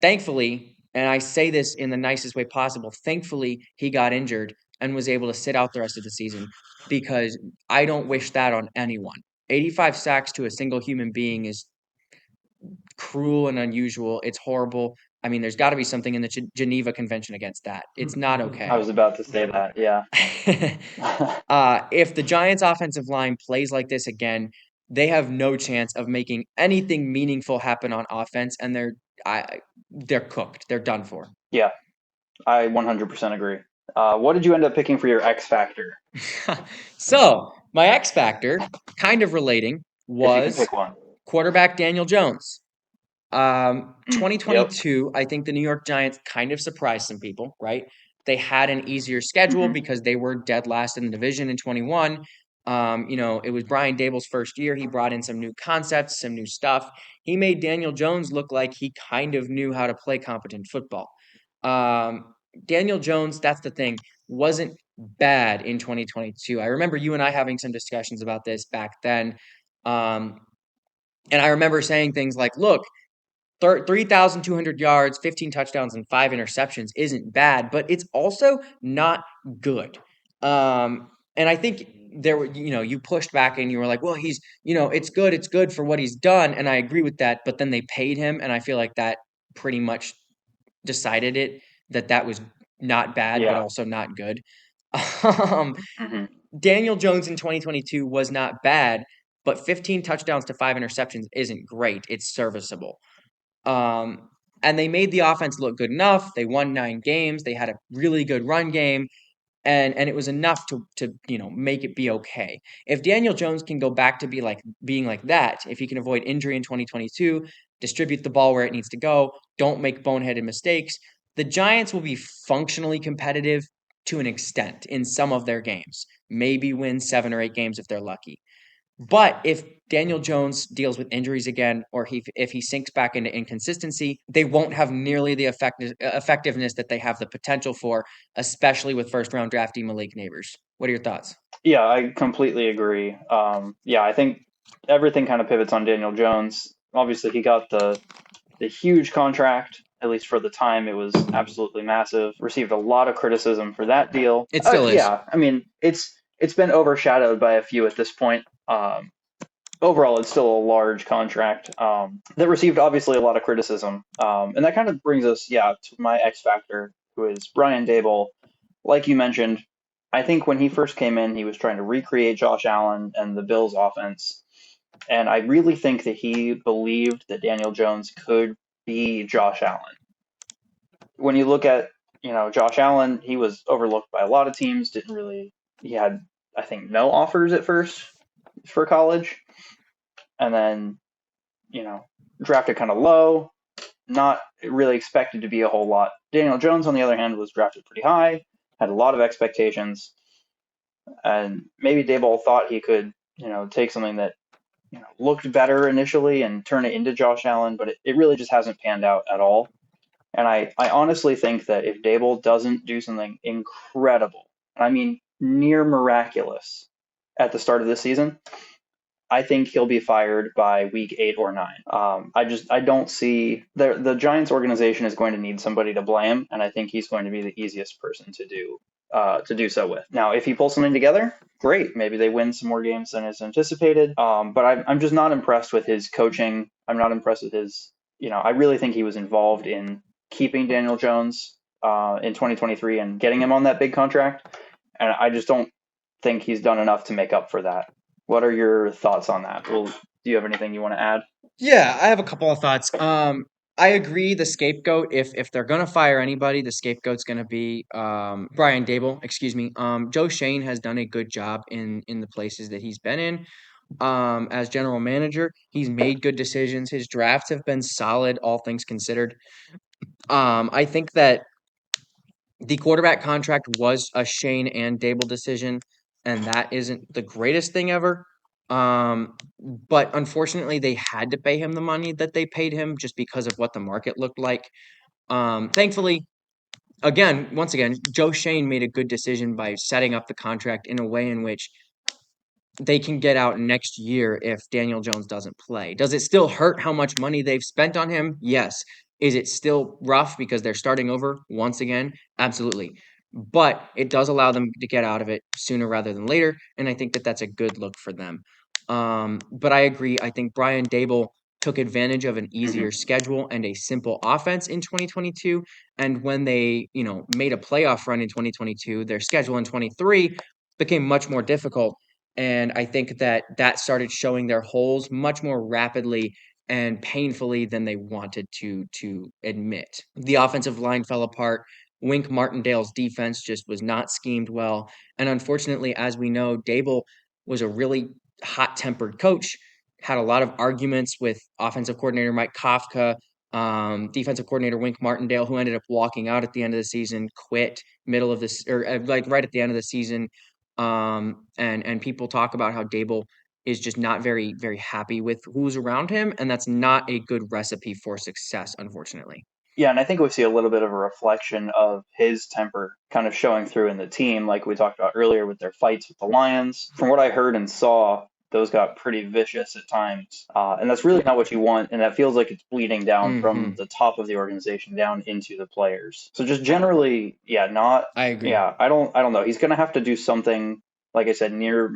Thankfully, and I say this in the nicest way possible, thankfully he got injured and was able to sit out the rest of the season, because I don't wish that on anyone. 85 sacks to a single human being is cruel and unusual. It's horrible. I mean, there's got to be something in the Geneva Convention against that. It's not I okay. was about to say that. Yeah. If the Giants' offensive line plays like this again, they have no chance of making anything meaningful happen on offense, and they're cooked. They're done for. Yeah, I 100% agree. What did you end up picking for your X factor, So my X factor, kind of relating, if you can was pick one? quarterback Daniel Jones. Yep. 2022, I think the New York Giants kind of surprised some people, right? They had an easier schedule Hmm. because they were dead last in the division in 21. It was Brian Dable's first year. He brought in some new concepts, some new stuff. He made Daniel Jones look like he kind of knew how to play competent football. Daniel Jones, that's the thing, wasn't bad in 2022. I remember you and I having some discussions about this back then. Um, and I remember saying things like, look, 3,200 yards, 15 touchdowns, and 5 interceptions isn't bad, but it's also not good. And I think you pushed back and you were like, well, it's good for what he's done. And I agree with that. But then they paid him. And I feel like that pretty much decided that was not bad, but Yeah. also not good. Um, Hmm. Daniel Jones in 2022 was not bad, but 15 touchdowns to 5 interceptions isn't great. It's serviceable. Um, and they made the offense look good enough. They won 9 games. They had a really good run game, and it was enough to make it be okay. If Daniel Jones can go back to being like that, if he can avoid injury in 2022, distribute the ball where it needs to go, don't make boneheaded mistakes, the Giants will be functionally competitive to an extent in some of their games. Maybe win 7 or 8 games if they're lucky. But if Daniel Jones deals with injuries again, or if he sinks back into inconsistency, they won't have nearly the effectiveness that they have the potential for, especially with first round draftee Malik Neighbors. What are your thoughts? Yeah, I completely agree. Yeah, I think everything kind of pivots on Daniel Jones. Obviously, he got the huge contract. At least for the time, it was absolutely massive. Received a lot of criticism for that deal. It still is. Yeah, I mean, it's been overshadowed by a few at this point. Overall, it's still a large contract that received obviously a lot of criticism. And that kind of brings us, yeah, to my X factor, who is Brian Dable. Like you mentioned, I think when he first came in, he was trying to recreate Josh Allen and the Bills' offense. And I really think that he believed that Daniel Jones could be Josh Allen. When you look at, Josh Allen, he was overlooked by a lot of teams. He had, I think, no offers at first for college. And then, you know, drafted kind of low, not really expected to be a whole lot. Daniel Jones, on the other hand, was drafted pretty high, had a lot of expectations, and maybe Daboll thought he could, take something that looked better initially and turn it into Josh Allen, but it really just hasn't panned out at all. And I honestly think that if Daboll doesn't do something incredible, I mean near miraculous, at the start of this season, I think he'll be fired by week 8 or 9. I don't see the Giants organization is going to need somebody to blame, and I think he's going to be the easiest person to do so with. Now, if he pulls something together, great. Maybe they win some more games than is anticipated. But I'm just not impressed with his coaching. I'm not impressed with his. I really think he was involved in keeping Daniel Jones in 2023 and getting him on that big contract, and I just don't think he's done enough to make up for that. What are your thoughts on that? Well, do you have anything you want to add? Yeah, I have a couple of thoughts. I agree. The scapegoat, if they're gonna fire anybody, the scapegoat's gonna be Brian Dable. Excuse me. Joe Shane has done a good job in the places that he's been in. As general manager, he's made good decisions. His drafts have been solid, all things considered. I think that The quarterback contract was a Shane and Dable decision, and that isn't the greatest thing ever. But unfortunately, they had to pay him the money that they paid him just because of what the market looked like. Thankfully, once again, Joe Shane made a good decision by setting up the contract in a way in which they can get out next year if Daniel Jones doesn't play. Does it still hurt how much money they've spent on him? Yes. Is it still rough because they're starting over once again? Absolutely. But it does allow them to get out of it sooner rather than later, and I think that that's a good look for them. But I agree. I think Brian Dable took advantage of an Hmm. easier schedule and a simple offense in 2022. And when they, made a playoff run in 2022, their schedule in 23 became much more difficult, and I think that that started showing their holes much more rapidly and painfully than they wanted to admit. The offensive line fell apart. Wink Martindale's defense just was not schemed well. And unfortunately, as we know, Dable was a really hot-tempered coach, had a lot of arguments with offensive coordinator Mike Kafka, defensive coordinator Wink Martindale, who ended up walking out at the end of the season, quit middle of this, or like right at the end of the season. And people talk about how Dable is just not very, very happy with who's around him, and that's not a good recipe for success, unfortunately. Yeah, and I think we see a little bit of a reflection of his temper kind of showing through in the team, like we talked about earlier with their fights with the Lions. From what I heard and saw, those got pretty vicious at times. And that's really not what you want, and that feels like it's bleeding down from Mhm. the top of the organization down into the players. So just generally, yeah, not I agree. yeah, I don't know. He's gonna have to do something, like I said, near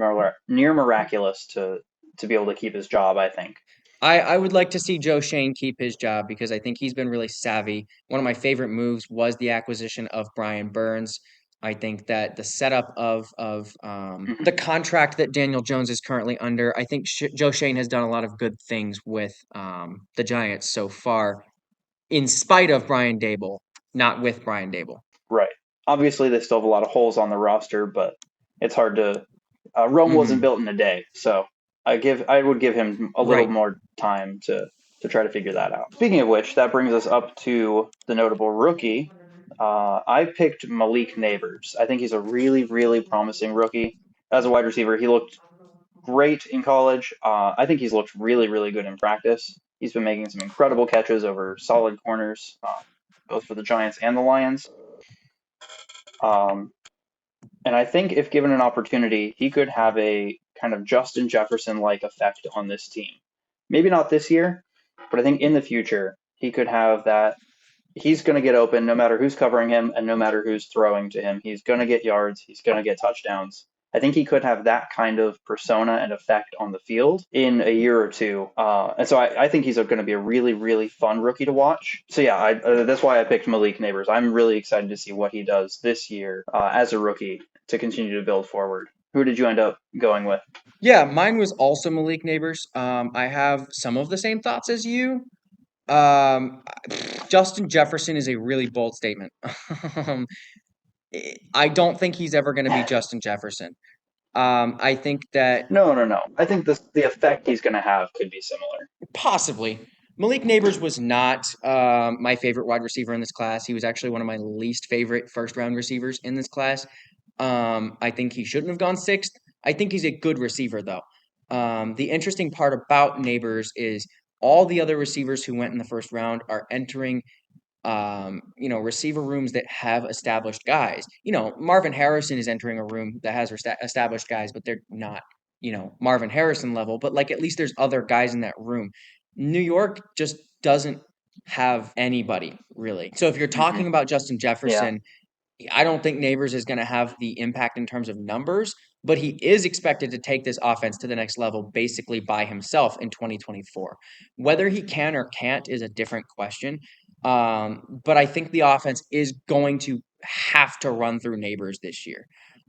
miraculous to be able to keep his job, I think. I would like to see Joe Shane keep his job because I think he's been really savvy. One of my favorite moves was the acquisition of Brian Burns. I think that the setup of Mhm. the contract that Daniel Jones is currently under, I think Joe Shane has done a lot of good things with the Giants so far, in spite of Brian Dable, not with Brian Dable. Right. Obviously, they still have a lot of holes on the roster, but it's hard to. Rome wasn't Hmm. built in a day, so I would give him a little Right. more time to try to figure that out. Speaking of which, that brings us up to the notable rookie. I picked Malik Neighbors. I think he's a really, really promising rookie as a wide receiver. He looked great in college. I think he's looked really, really good in practice. He's been making some incredible catches over solid corners, both for the Giants and the Lions. Um, And I think if given an opportunity, he could have a kind of Justin Jefferson like effect on this team. Maybe not this year, but I think in the future, he could have that. He's going to get open no matter who's covering him and no matter who's throwing to him. He's going to get yards, he's going to get touchdowns. I think he could have that kind of persona and effect on the field in a year or two. And so I think he's going to be a really, really fun rookie to watch. So, yeah, that's why I picked Malik Neighbors. I'm really excited to see what he does this year as a rookie to continue to build forward. Who did you end up going with? Yeah, mine was also Malik Neighbors. I have some of the same thoughts as you. Um, Justin Jefferson is a really bold statement. Um, I don't think he's ever going to be Justin Jefferson. I think that No, no, no. I think the effect he's going to have could be similar. possibly Malik Neighbors was not my favorite wide receiver in this class. He was actually one of my least favorite first round receivers in this class. I think he shouldn't have gone sixth. I think he's a good receiver, though. The interesting part about Neighbors is all the other receivers who went in the first round are entering receiver rooms that have established guys. Marvin Harrison is entering a room that has established guys, but they're not, Marvin Harrison level, but like at least there's other guys in that room. New York just doesn't have anybody really. So if you're Hmm. talking about Justin Yeah. Jefferson, I don't think Neighbors is going to have the impact in terms of numbers, but he is expected to take this offense to the next level basically by himself in 2024. Whether he can or can't is a different question. But I think the offense is going to have to run through Neighbors this year.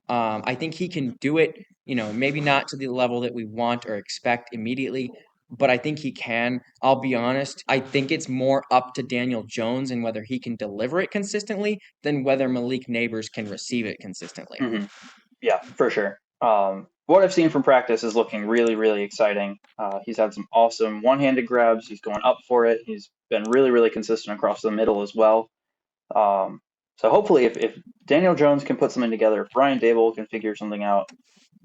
I think he can do it, maybe not to the level that we want or expect immediately, but I think he can. I'll be honest. I think it's more up to Daniel Jones and whether he can deliver it consistently than whether Malik Neighbors can receive it consistently. Hmm. Yeah, for sure. What I've seen from practice is looking really, really exciting. He's had some awesome one-handed grabs. He's going up for it. He's been really, really consistent across the middle as well. Um, So hopefully, if Daniel Jones can put something together, if Brian Dable can figure something out,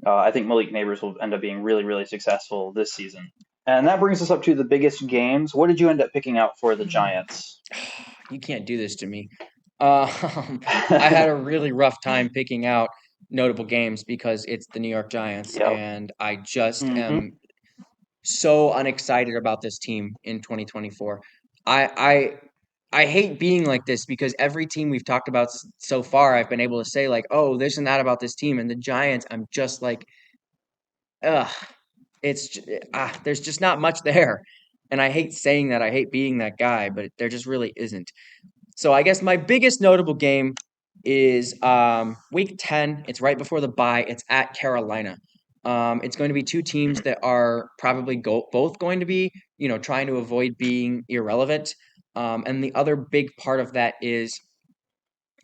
I think Malik Neighbors will end up being really, really successful this season. And that brings us up to the biggest games. What did you end up picking out for the Giants? You can't do this to me. I had a really rough time picking out notable games because it's the New York Giants, Yep. and I just Hmm. am so unexcited about this team in 2024. I I hate being like this because every team we've talked about so far, I've been able to say like, oh, this and that about this team, and the Giants, I'm just like, ugh, there's just not much there, and I hate saying that. I hate being that guy, but there just really isn't. So I guess my biggest notable game is week 10. It's right before the bye. It's at Carolina. It's going to be two teams that are probably both going to be, trying to avoid being irrelevant. And the other big part of that is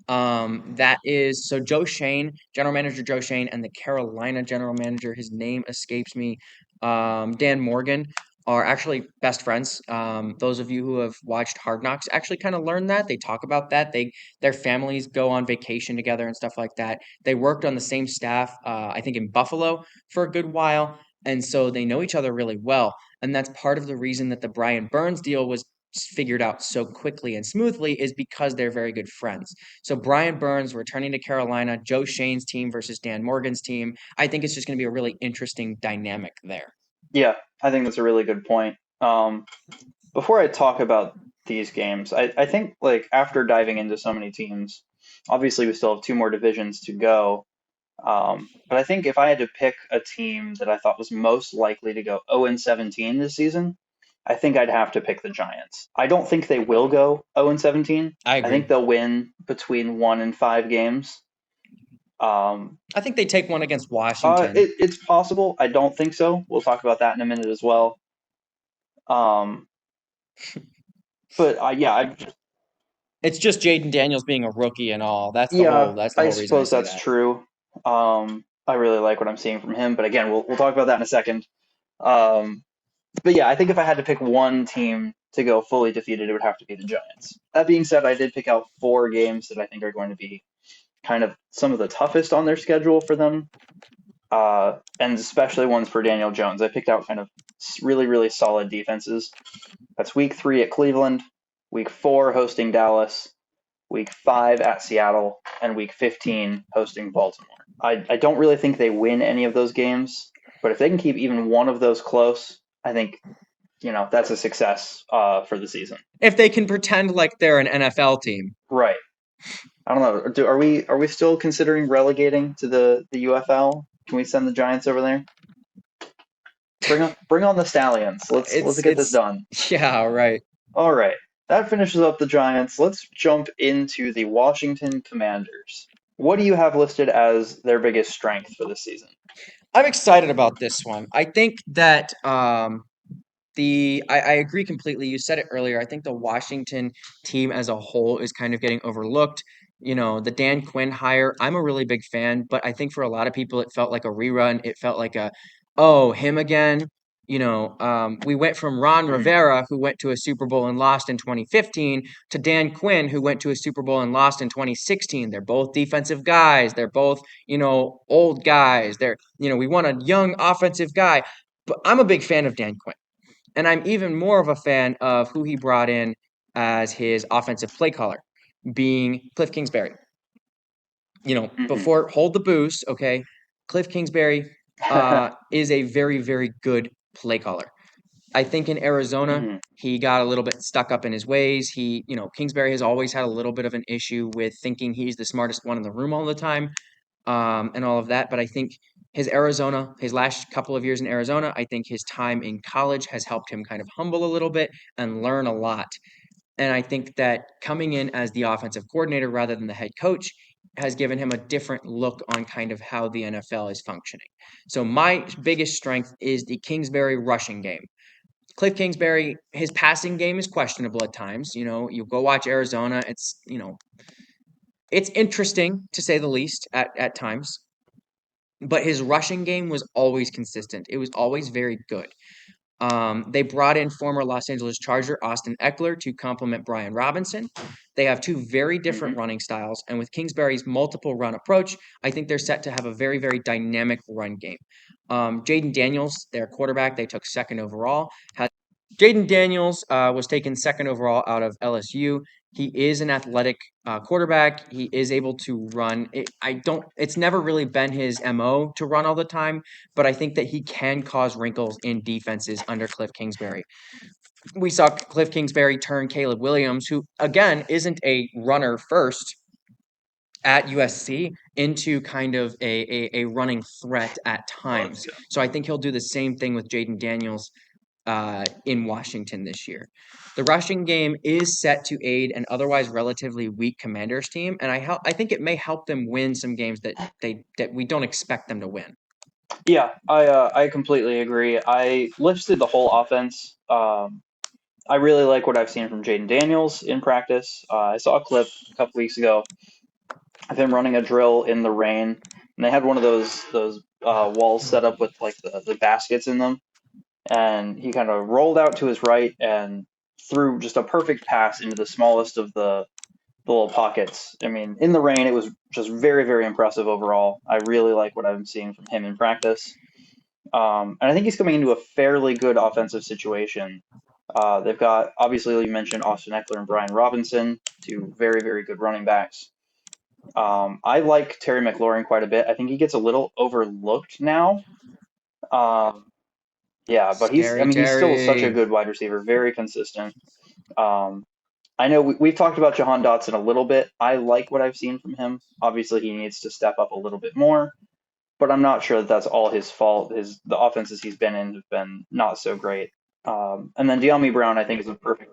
so Joe Shane, general manager Joe Shane, and the Carolina general manager, his name escapes me, Dan Morgan, are actually best friends. Those of you who have watched Hard Knocks actually kind of learn that. They talk about that. Their families go on vacation together and stuff like that. They worked on the same staff, I think, in Buffalo for a good while, and so they know each other really well. And that's part of the reason that the Brian Burns deal was figured out so quickly and smoothly is because they're very good friends. So Brian Burns returning to Carolina, Joe Shane's team versus Dan Morgan's team. I think it's just going to be a really interesting dynamic there. Yeah, I think that's a really good point. Before I talk about these games, I think like after diving into so many teams, obviously we still have two more divisions to go. But I think if I had to pick a team that I thought was most likely to go 0-17 this season, I think I'd have to pick the Giants. I don't think they will go 0-17. I I think agree. they'll win between 1 and 5 games. Um, I think they take one against Washington. it's possible. I don't think so. We'll talk about that in a minute as well. Um, but yeah, It's just Jaden Daniels being a rookie and all. That's the whole. yeah, That's the I whole reason I suppose say that's that. true. I really like what I'm seeing from him, but again, we'll talk about that in a second. Um, but yeah, I think if I had to pick one team to go fully defeated, it would have to be the Giants. That being said, I did pick out 4 games that I think are going to be kind of some of the toughest on their schedule for them, and especially ones for Daniel Jones. I picked out kind of really, really solid defenses. That's week 3 at Cleveland, week 4 hosting Dallas, week 5 at Seattle, and week 15 hosting Baltimore. I don't really think they win any of those games, but if they can keep even one of those close, I think that's a success for the season. If they can pretend like they're an NFL team, Right. I don't know. Are we still considering relegating to the UFL? Can we send the Giants over there? Bring on the Stallions. Let's get this it's done. yeah, right. All right. That finishes up the Giants. Let's jump into the Washington Commanders. What do you have listed as their biggest strength for this season? I'm excited about this one. I think that I agree completely. You said it earlier. I think the Washington team as a whole is kind of getting overlooked. The Dan Quinn hire, I'm a really big fan, but I think for a lot of people, it felt like a rerun. It felt like oh, him again. We went from Ron Hmm. Rivera, who went to a Super Bowl and lost in 2015, to Dan Quinn, who went to a Super Bowl and lost in 2016. They're both defensive guys. They're both, old guys. We want a young offensive guy. But I'm a big fan of Dan Quinn. And I'm even more of a fan of who he brought in as his offensive play caller, being Cliff Kingsbury. Hmm. Before hold the boost, okay? Cliff Kingsbury is a very, very good play caller. I think in Arizona, Hmm. he got a little bit stuck up in his ways. Kingsbury has always had a little bit of an issue with thinking he's the smartest one in the room all the time, and all of that. But I think his last couple of years in Arizona, I think his time in college has helped him kind of humble a little bit and learn a lot. And I think that coming in as the offensive coordinator rather than the head coach has given him a different look on kind of how the NFL is functioning. So my biggest strength is the Kingsbury rushing game. Cliff Kingsbury, his passing game is questionable at times. You go watch Arizona, it's interesting to say the least at times, but his rushing game was always consistent. It was always very good. They brought in former Los Angeles Charger Austin Eckler to complement Brian Robinson. They have two very different Hmm. running styles, and with Kingsbury's multiple run approach, I think they're set to have a very, very dynamic run game. Jaden Daniels, their quarterback, they took second overall. Jaden Daniels was taken second overall out of LSU. He is an athletic quarterback. He is able to run. It's never really been his MO to run all the time, but I think that he can cause wrinkles in defenses under Cliff Kingsbury. We saw Cliff Kingsbury turn Caleb Williams, who again isn't a runner first at USC, into kind of a running threat at times. So I think he'll do the same thing with Jaden Daniels in Washington this year. The rushing game is set to aid an otherwise relatively weak Commanders team, and I think it may help them win some games that we don't expect them to win. Yeah, I completely agree. I listed the whole offense. I really like what I've seen from Jaden Daniels in practice. I saw a clip a couple weeks ago of him running a drill in the rain, and they had one of those walls set up with like the baskets in them, and he kind of rolled out to his right and threw just a perfect pass into the smallest of the little pockets. I mean, in the rain, it was just very, very impressive overall. I really like what I'm seeing from him in practice. And I think he's coming into a fairly good offensive situation. They've got, obviously, you mentioned Austin Eckler and Brian Robinson, two very, very good running backs. I like Terry McLaurin quite a bit. I think he gets a little overlooked now. Um, yeah, but I Scary mean, he's still such a Terry. good wide receiver, very consistent. Um, I know we've talked about Jahan Dotson a little bit. I like what I've seen from him. Obviously, he needs to step up a little bit more, but I'm not sure that that's all his fault. The offenses he's been in have been not so great. And then De'Ami Brown, I think, is a perfect.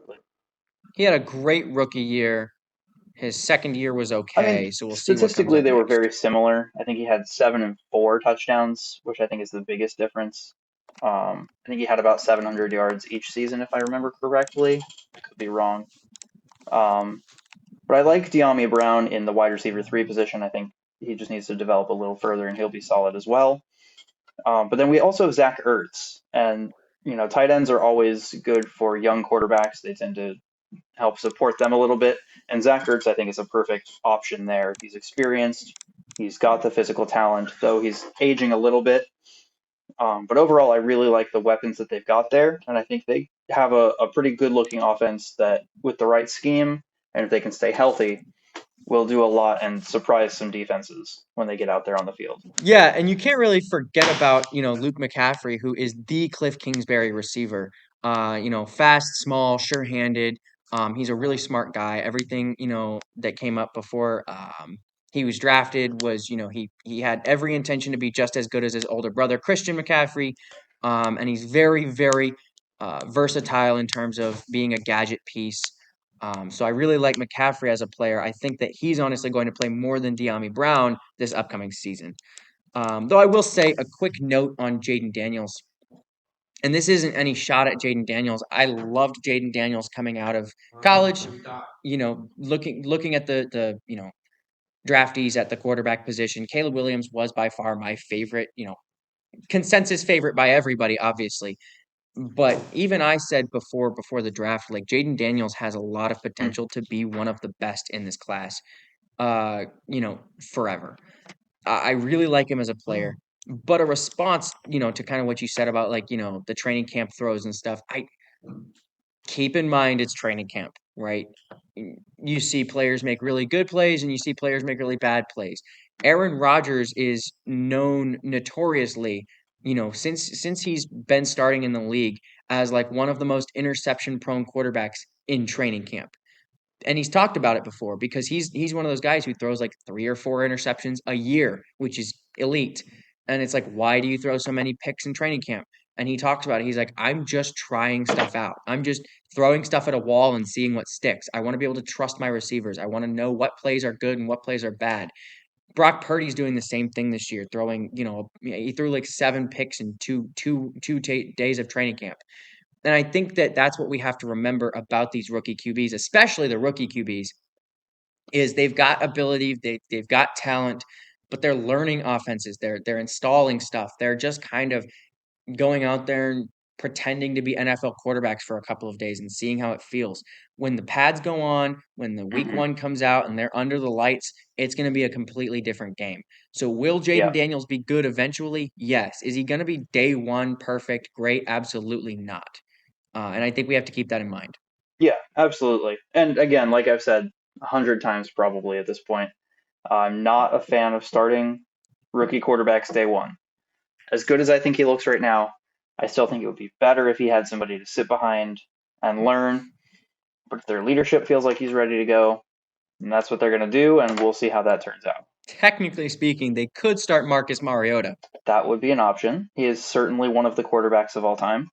He had a great rookie year. His second year was I mean, okay, so we'll see what comes statistically, up they were next. very similar. I think he had 7 and 4 touchdowns, which I think is the biggest difference. I think he had about 700 yards each season, if I remember correctly. I could be wrong. Um, But I like De'Ami Brown in the wide receiver three position. I think he just needs to develop a little further, and he'll be solid as well. But then we also have Zach Ertz, and tight ends are always good for young quarterbacks. They tend to help support them a little bit, and Zach Ertz, I think, is a perfect option there. He's experienced, he's got the physical talent, though he's aging a little bit. But overall, I really like the weapons that they've got there, and I think they have a pretty good looking offense that, with the right scheme, and if they can stay healthy, will do a lot and surprise some defenses when they get out there on the field. Yeah, and you can't really forget about, Luke McCaffrey, who is the Cliff Kingsbury receiver. Fast, small, sure-handed. He's a really smart guy. Everything, that came up before he was drafted was, he had every intention to be just as good as his older brother, Christian McCaffrey. And he's very, very versatile in terms of being a gadget piece. So I really like McCaffrey as a player. I think that he's honestly going to play more than De'Ami Brown this upcoming season. Though I will say a quick note on Jaden Daniels, and this isn't any shot at Jaden Daniels. I loved Jaden Daniels coming out of college. Looking at the draftees at the quarterback position, Caleb Williams was by far my favorite. Consensus favorite by everybody, obviously. But even I said before the draft, like Jaden Daniels has a lot of Mm. potential to be one of the best in this class. Forever. I really like him as a player. But a response, to kind of what you said about like, the training camp throws and stuff. I keep in mind it's training camp, right? You see players make really good plays and you see players make really bad plays. Aaron Rodgers is known notoriously, since he's been starting in the league as like one of the most interception prone quarterbacks in training camp. And he's talked about it before because he's one of those guys who throws like 3 or 4 interceptions a year, which is elite. And it's like, why do you throw so many picks in training camp? And he talks about it. He's like, I'm just trying stuff out. I'm just throwing stuff at a wall and seeing what sticks. I want to be able to trust my receivers. I want to know what plays are good and what plays are bad. Brock Purdy's doing the same thing this year, throwing, he threw like 7 picks in days of training camp. And I think that that's what we have to remember about these rookie QBs, especially the rookie QBs, is they've got ability, they've got talent, but they're learning offenses. They're installing stuff. They're just kind of going out there and pretending to be NFL quarterbacks for a couple of days and seeing how it feels. When the pads go on, when the week Hmm. one comes out and they're under the lights, it's going to be a completely different game. So, will Yeah. Jaden Daniels be good eventually? Yes. Is he going to be day one perfect, great? Absolutely not. And I think we have to keep that in mind. Yeah, absolutely. And again, like I've said 100 times probably at this point, I'm not a fan of starting rookie quarterbacks day one. As good as I think he looks right now, I still think it would be better if he had somebody to sit behind and learn. But if their leadership feels like he's ready to go, and that's what they're going to do, and we'll see how that turns out. Technically speaking, they could start Marcus Mariota. That would be an option. He is certainly one of the quarterbacks of all time.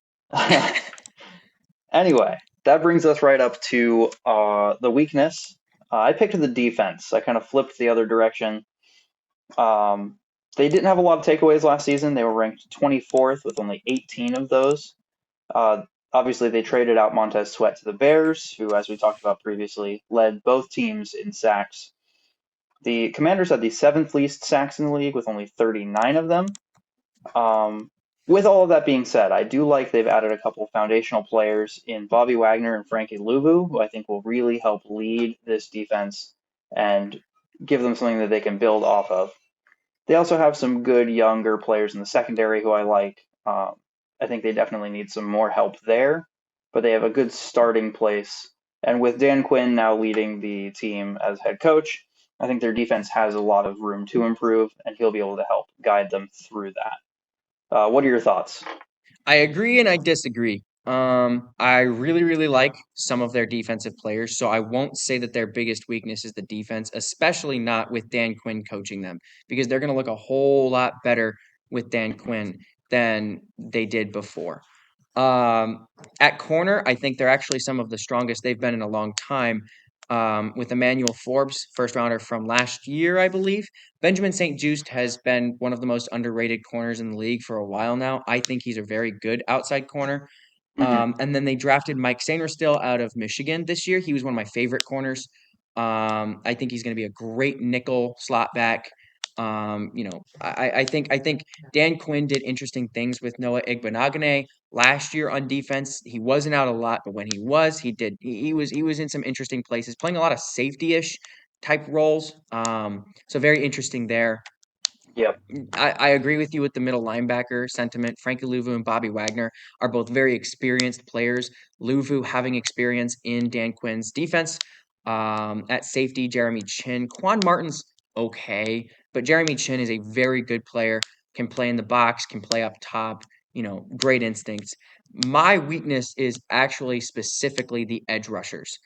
Anyway, that brings us right up to the weakness. I picked the defense. I kind of flipped the other direction. Um, they didn't have a lot of takeaways last season. They were ranked 24th with only 18 of those. Uh, Obviously, they traded out Montez Sweat to the Bears, who, as we talked about previously, led both teams in sacks. The Commanders had the seventh least sacks in the league with only 39 of them. Um, with all of that being said, I do like they've added a couple foundational players in Bobby Wagner and Frankie Louvu, who I think will really help lead this defense and give them something that they can build off of. They also have some good younger players in the secondary who I like. I think they definitely need some more help there, but they have a good starting place. And with Dan Quinn now leading the team as head coach, I think their defense has a lot of room to improve, and he'll be able to help guide them through that. What are your thoughts? I agree and I disagree. I really, really like some of their defensive players, so I won't say that their biggest weakness is the defense, especially not with Dan Quinn coaching them, because they're going to look a whole lot better with Dan Quinn than they did before. Um, at corner, I think they're actually some of the strongest they've been in a long time. With Emmanuel Forbes, first rounder from last year, I believe. Benjamin St. Juste has been one of the most underrated corners in the league for a while now. I think he's a very good outside corner. Hmm. And then they drafted Mike Sainristil out of Michigan this year. He was one of my favorite corners. I think he's going to be a great nickel slot back. I think Dan Quinn did interesting things with Noah Igbenogany last year on defense. He wasn't out a lot, but when he was, he was in some interesting places, playing a lot of safety-ish type roles. So very interesting there. Yep. I agree with you with the middle linebacker sentiment. Frankie Louvu and Bobby Wagner are both very experienced players. Louvu having experience in Dan Quinn's defense. At safety, Jeremy Chin. Quan Martin's okay, but Jeremy Chin is a very good player, can play in the box, can play up top, great instincts. My weakness is actually specifically the edge rushers.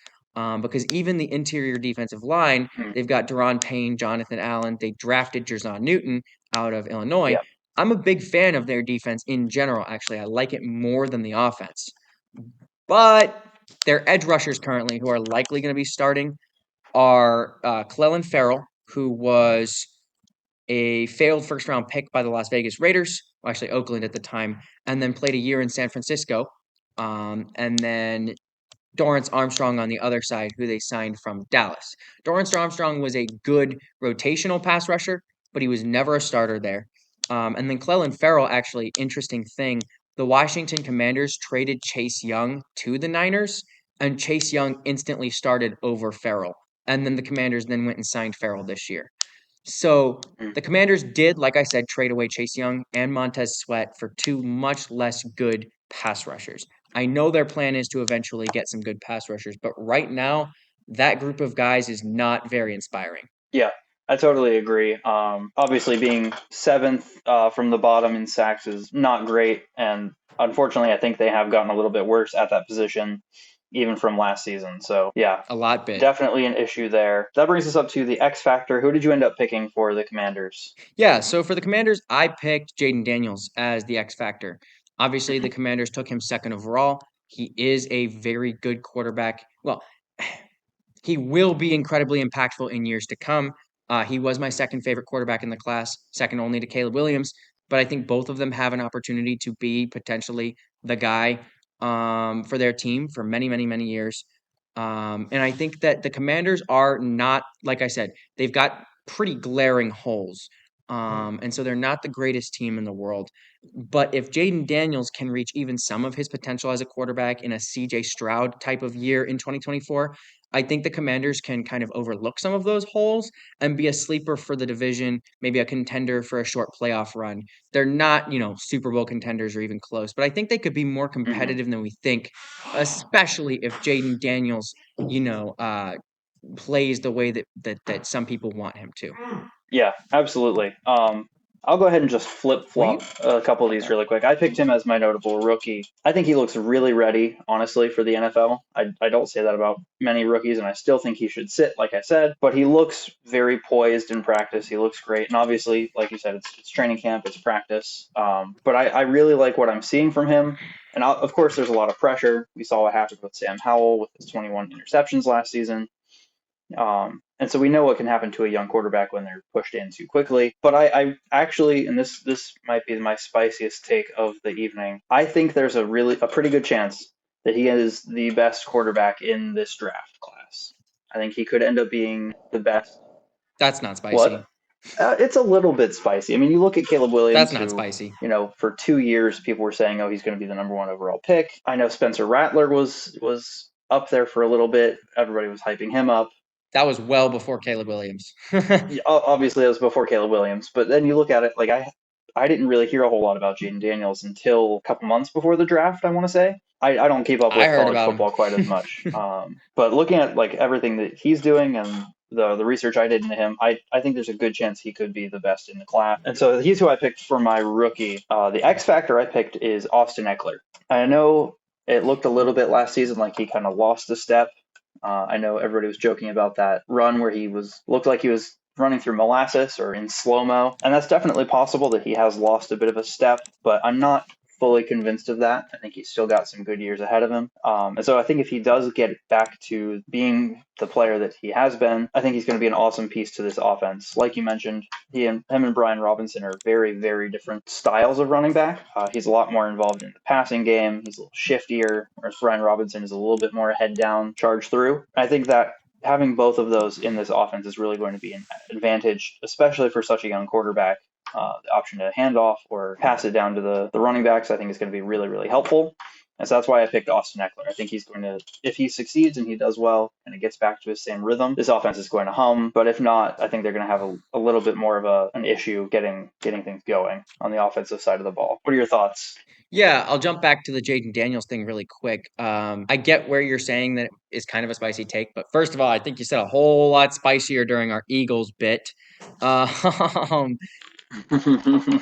Because even the interior defensive line, Hmm. they've got Deron Payne, Jonathan Allen. They drafted Jerzon Newton out of Illinois. Yep. I'm a big fan of their defense in general, actually. I like it more than the offense. But their edge rushers currently, who are likely going to be starting, are Clelin Ferrell, who was a failed first round pick by the Las Vegas Raiders, well, actually Oakland at the time, and then played a year in San Francisco. And then Dorrance Armstrong on the other side, who they signed from Dallas. Dorrance Armstrong was a good rotational pass rusher, but he was never a starter there. And then Clelin Ferrell, actually, interesting thing, the Washington Commanders traded Chase Young to the Niners, and Chase Young instantly started over Ferrell. And then the Commanders then went and signed Ferrell this year. So Hmm. the Commanders did, like I said, trade away Chase Young and Montez Sweat for two much less good pass rushers. I know their plan is to eventually get some good pass rushers, but right now, that group of guys is not very inspiring. Yeah, I totally agree. Obviously, being seventh from the bottom in sacks is not great, and unfortunately, I think they have gotten a little bit worse at that position, even from last season. So, yeah, A lot bit. definitely an issue there. That brings us up to the X factor. Who did you end up picking for the Commanders? Yeah, so for the Commanders, I picked Jaden Daniels as the X factor. Obviously, the Commanders took him second overall. He is a very good quarterback. Well, he will be incredibly impactful in years to come. He was my second favorite quarterback in the class, second only to Caleb Williams. But I think both of them have an opportunity to be potentially the guy for their team for many, many, many years. And I think that the Commanders are not, like I said, they've got pretty glaring holes. And so they're not the greatest team in the world. But if Jaden Daniels can reach even some of his potential as a quarterback in a CJ Stroud type of year in 2024, I think the Commanders can kind of overlook some of those holes and be a sleeper for the division, maybe a contender for a short playoff run. They're not, Super Bowl contenders or even close, but I think they could be more Hmm. competitive than we think, especially if Jaden Daniels, you know, uh, plays the way that some people want him to. Yeah, absolutely. I'll go ahead and just flip Were flop you? a couple of these Okay. really quick. I picked him as my notable rookie. I think he looks really ready, honestly, for the NFL. I don't say that about many rookies, and I still think he should sit, like I said, but he looks very poised in practice. He looks great. And obviously, like you said, it's training camp, it's practice. But I really like what I'm seeing from him. And of course, there's a lot of pressure. We saw what happened with Sam Howell with his 21 interceptions last season. And so we know what can happen to a young quarterback when they're pushed in too quickly. But I actually, and this might be my spiciest take of the evening, I think there's a pretty good chance that he is the best quarterback in this draft class. I think he could end up being the best. That's not What? spicy. It's a little bit spicy. I mean, you look at Caleb That's Williams, not who, spicy. for 2 years people were saying, oh, he's going to be the number one overall pick. I know Spencer Rattler was up there for a little bit. Everybody was hyping him up. That was well before Caleb Williams. Yeah, obviously that was before Caleb Williams, but then you look at it like I didn't really hear a whole lot about Jaden Daniels until a couple months before the draft. I want to say I don't keep up I with heard college about football quite as him. much, but looking at like everything that he's doing and the research I did into him, I think there's a good chance he could be the best in the class. And so he's who I picked for my rookie. The X factor I picked is Austin Eckler. I know it looked a little bit last season like he kind of lost a step. I know everybody was joking about that run where he looked like he was running through molasses or in slow mo, and that's definitely possible that he has lost a bit of a step. But I'm not fully convinced of that. I think he's still got some good years ahead of him. And so I think if he does get back to being the player that he has been, I think he's going to be an awesome piece to this offense. Like you mentioned, him and Brian Robinson are very, very different styles of running back. He's a lot more involved in the passing game. He's a little shiftier, whereas Brian Robinson is a little bit more head down, charge through. I think that having both of those in this offense is really going to be an advantage, especially for such a young quarterback. The option to hand off or pass it down to the running backs, I think, is going to be really, really helpful. And so that's why I picked Austin Eckler. I think he's going to, if he succeeds and he does well and it gets back to his same rhythm, this offense is going to hum. But if not, I think they're going to have a little bit more of an issue getting things going on the offensive side of the ball. What are your thoughts? Yeah, I'll jump back to the Jaden Daniels thing really quick. I get where you're saying that is kind of a spicy take, but first of all, I think you said a whole lot spicier during our Eagles bit. Um,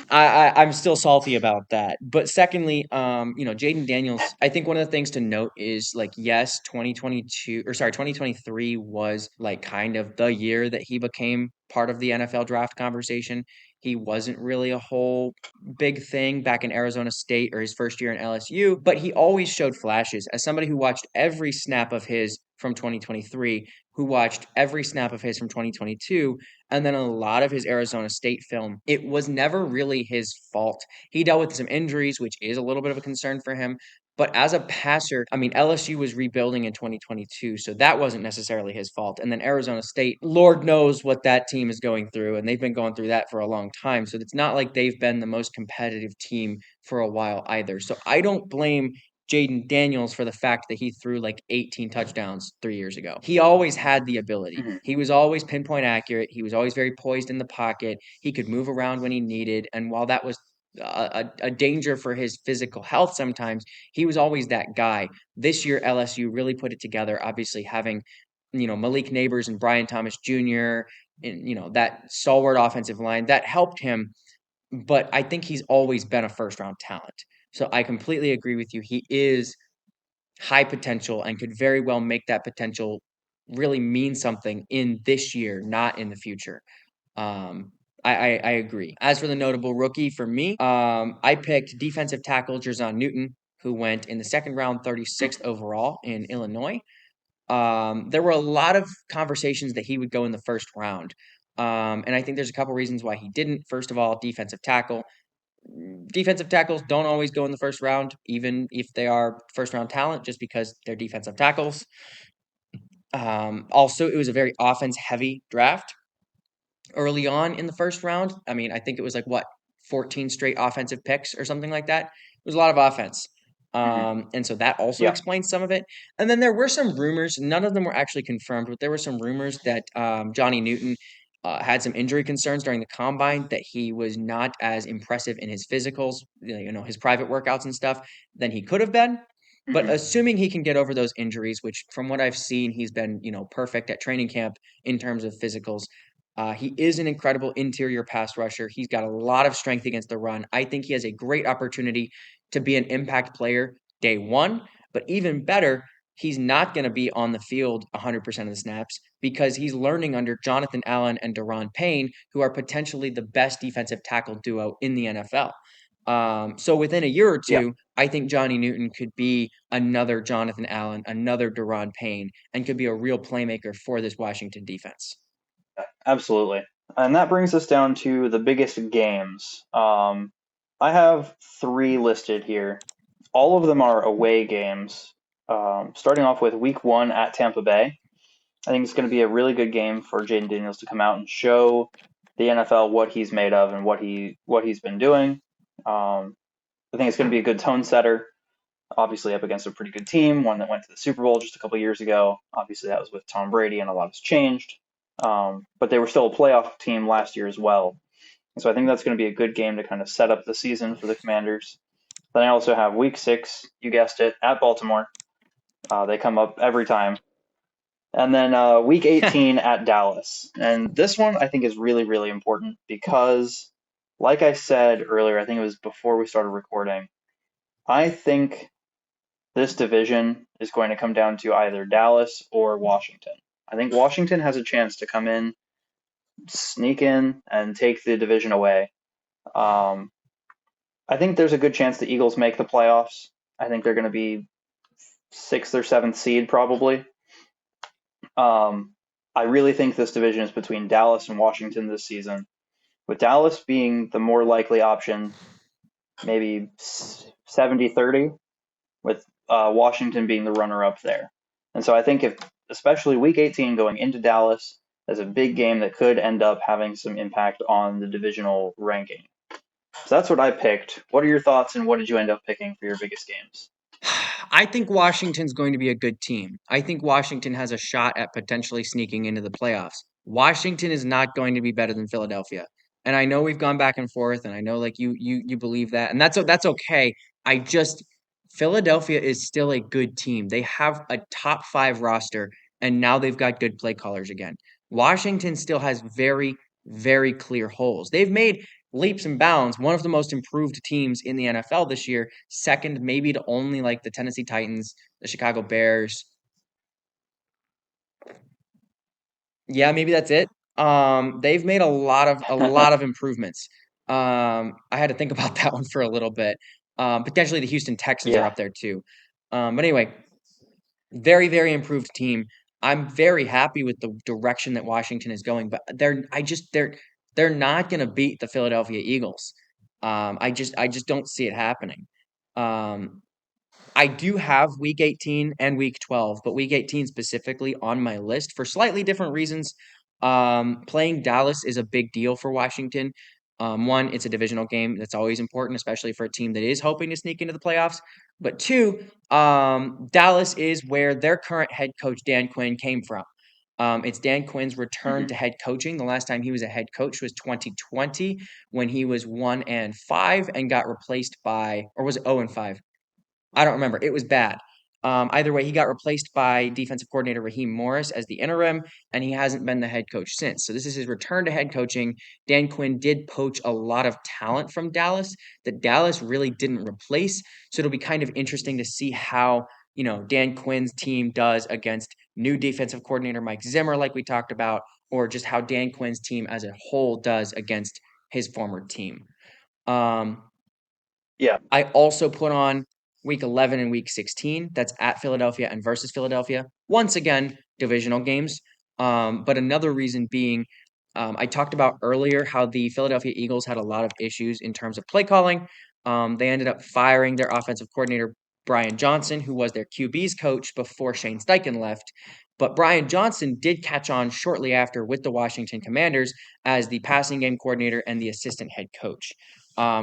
I'm still salty about that. But secondly, Jaden Daniels, I think one of the things to note is like, yes, 2022 or sorry, 2023 was like kind of the year that he became part of the NFL draft conversation. He wasn't really a whole big thing back in Arizona State or his first year in LSU, but he always showed flashes. As somebody who watched every snap of his from 2023, who watched every snap of his from 2022, and then a lot of his Arizona State film, it was never really his fault. He dealt with some injuries, which is a little bit of a concern for him. But as a passer, I mean, LSU was rebuilding in 2022, so that wasn't necessarily his fault. And then Arizona State, Lord knows what that team is going through, and they've been going through that for a long time. So it's not like they've been the most competitive team for a while either. So I don't blame Jaden Daniels for the fact that he threw like 18 touchdowns 3 years ago. He always had the ability. Mhm. He was always pinpoint accurate. He was always very poised in the pocket. He could move around when he needed. And while that was a danger for his physical health sometimes, he was always that guy. This year, LSU really put it together, obviously having, Malik Neighbors and Brian Thomas Jr., and, that stalwart offensive line that helped him, but I think he's always been a first round talent. So I completely agree with you. He is high potential and could very well make that potential really mean something in this year, not in the future. Um, I agree. As for the notable rookie for me, I picked defensive tackle Jerzon Newton, who went in the second round, 36th overall in Illinois. There were a lot of conversations that he would go in the first round. And I think there's a couple reasons why he didn't. First of all, defensive tackle. Defensive tackles don't always go in the first round, even if they are first round talent, just because they're defensive tackles. Also, it was a very offense heavy draft. early on in the first round. I mean, I think it was like what 14 straight offensive picks or something like that. It was a lot of offense. Hmm. And so that also Yeah. explains some of it. And then there were some rumors, none of them were actually confirmed, but there were some rumors that Johnny Newton had some injury concerns during the combine, that he was not as impressive in his physicals, his private workouts and stuff, than he could have been. But Hmm. assuming he can get over those injuries, which from what I've seen, he's been, perfect at training camp in terms of physicals. He is an incredible interior pass rusher. He's got a lot of strength against the run. I think he has a great opportunity to be an impact player day one, but even better, he's not going to be on the field 100% of the snaps because he's learning under Jonathan Allen and Daron Payne, who are potentially the best defensive tackle duo in the NFL. So within a year or Yeah. two, I think Johnny Newton could be another Jonathan Allen, another Daron Payne, and could be a real playmaker for this Washington defense. Absolutely. And that brings us down to the biggest games. I have three listed here. All of them are away games. Starting off with week one at Tampa Bay. I think it's going to be a really good game for Jaden Daniels to come out and show the NFL what he's made of and what he's been doing. I think it's going to be a good tone setter. Obviously, up against a pretty good team, one that went to the Super Bowl just a couple years ago. Obviously, that was with Tom Brady, and a lot has changed. But they were still a playoff team last year as well. And so I think that's going to be a good game to kind of set up the season for the Commanders. Then I also have Week 6, you guessed it, at Baltimore. They come up every time. And then Week 18 at Dallas. And this one I think is really, really important because, like I said earlier, I think it was before we started recording, I think this division is going to come down to either Dallas or Washington. I think Washington has a chance to come in, sneak in, and take the division away. Um, I think there's a good chance the Eagles make the playoffs. I think they're going to be sixth or seventh seed probably. Um, I really think this division is between Dallas and Washington this season, with Dallas being the more likely option, maybe 70-30, with Washington being the runner-up there. And so I think if, especially Week 18 going into Dallas, is a big game that could end up having some impact on the divisional ranking. So that's what I picked. What are your thoughts, and what did you end up picking for your biggest games? I think Washington's going to be a good team. I think Washington has a shot at potentially sneaking into the playoffs. Washington is not going to be better than Philadelphia. And I know we've gone back and forth, and I know like you believe that. And that's okay. I just Philadelphia is still a good team. They have a top 5 roster, and now they've got good play callers again. Washington still has very very clear holes. They've made leaps and bounds, one of the most improved teams in the NFL this year, second maybe to only like the Tennessee Titans, the Chicago Bears. Yeah, maybe that's it. They've made a lot of improvements. I had to think about that one for a little bit. Potentially the Houston Texans are Yeah. up there too. But anyway, very, very improved team. I'm very happy with the direction that Washington is going, but they're not going to beat the Philadelphia Eagles. I just don't see it happening. Um, I do have week 18 and week 12, but week 18 specifically on my list for slightly different reasons. Playing Dallas is a big deal for Washington. One, it's a divisional game that's always important, especially for a team that is hoping to sneak into the playoffs. But two, Dallas is where their current head coach, Dan Quinn, came from. It's Dan Quinn's return Hmm. to head coaching. The last time he was a head coach was 2020 when he was 1-5 and got replaced by, or was it 0-5? I don't remember. It was bad. Either way, he got replaced by defensive coordinator Raheem Morris as the interim, and he hasn't been the head coach since. So this is his return to head coaching. Dan Quinn did poach a lot of talent from Dallas that Dallas really didn't replace. So it'll be kind of interesting to see how Dan Quinn's team does against new defensive coordinator Mike Zimmer, like we talked about, or just how Dan Quinn's team as a whole does against his former team. Um, Yeah. I also put on week 11 and week 16. That's at Philadelphia and versus Philadelphia. Once again, divisional games. But another reason being, I talked about earlier how the Philadelphia Eagles had a lot of issues in terms of play calling. They ended up firing their offensive coordinator Brian Johnson, who was their QB's coach before Shane Steichen left. But Brian Johnson did catch on shortly after with the Washington Commanders as the passing game coordinator and the assistant head coach,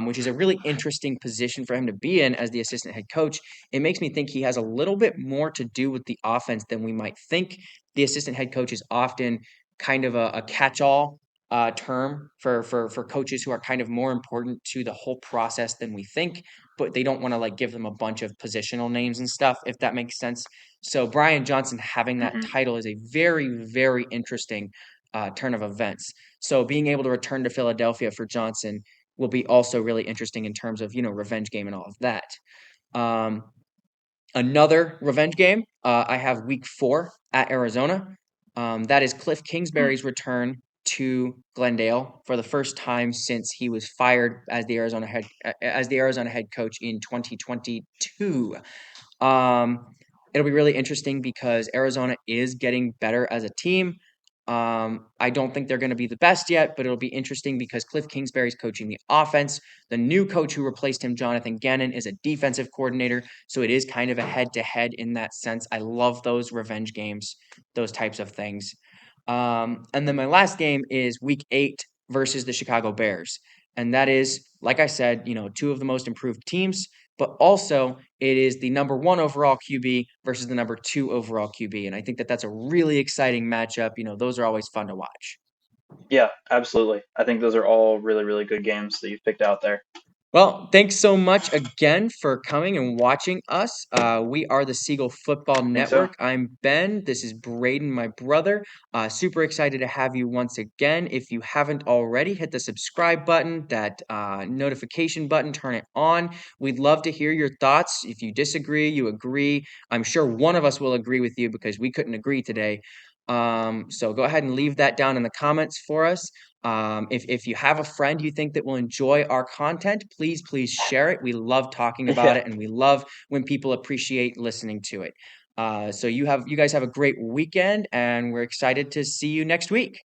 which is a really interesting position for him to be in as the assistant head coach. It makes me think he has a little bit more to do with the offense than we might think. The assistant head coach is often kind of a catch-all term for coaches who are kind of more important to the whole process than we think, but they don't want to like give them a bunch of positional names and stuff, if that makes sense. So Brian Johnson having that Hmm. title is a very, very interesting turn of events. So being able to return to Philadelphia for Johnson will be also really interesting in terms of, revenge game and all of that. Um, Another revenge game, I have week 4 at Arizona. That is Cliff Kingsbury's return to Glendale for the first time since he was fired as the Arizona head coach in 2022. Um, it'll be really interesting because Arizona is getting better as a team. I don't think they're going to be the best yet, but it'll be interesting because Cliff Kingsbury's coaching the offense. The new coach who replaced him, Jonathan Gannon, is a defensive coordinator. So it is kind of a head to head in that sense. I love those revenge games, those types of things. And then my last game is week 8 versus the Chicago Bears. And that is, like I said, two of the most improved teams, but also it is the number 1 overall QB versus the number 2 overall QB. And I think that that's a really exciting matchup. Those are always fun to watch. Yeah, absolutely. I think those are all really, really good games that you've picked out there. Well, thanks so much again for coming and watching us. We are the Seagull Football I think so. Network. I'm Ben. This is Braden, my brother. Super excited to have you once again. If you haven't already, hit the subscribe button, that notification button, turn it on. We'd love to hear your thoughts. If you disagree, you agree. I'm sure one of us will agree with you because we couldn't agree today. So go ahead and leave that down in the comments for us. If you have a friend you think that will enjoy our content, please share it. We love talking about Yeah. it, and we love when people appreciate listening to it. So you guys have a great weekend, and we're excited to see you next week.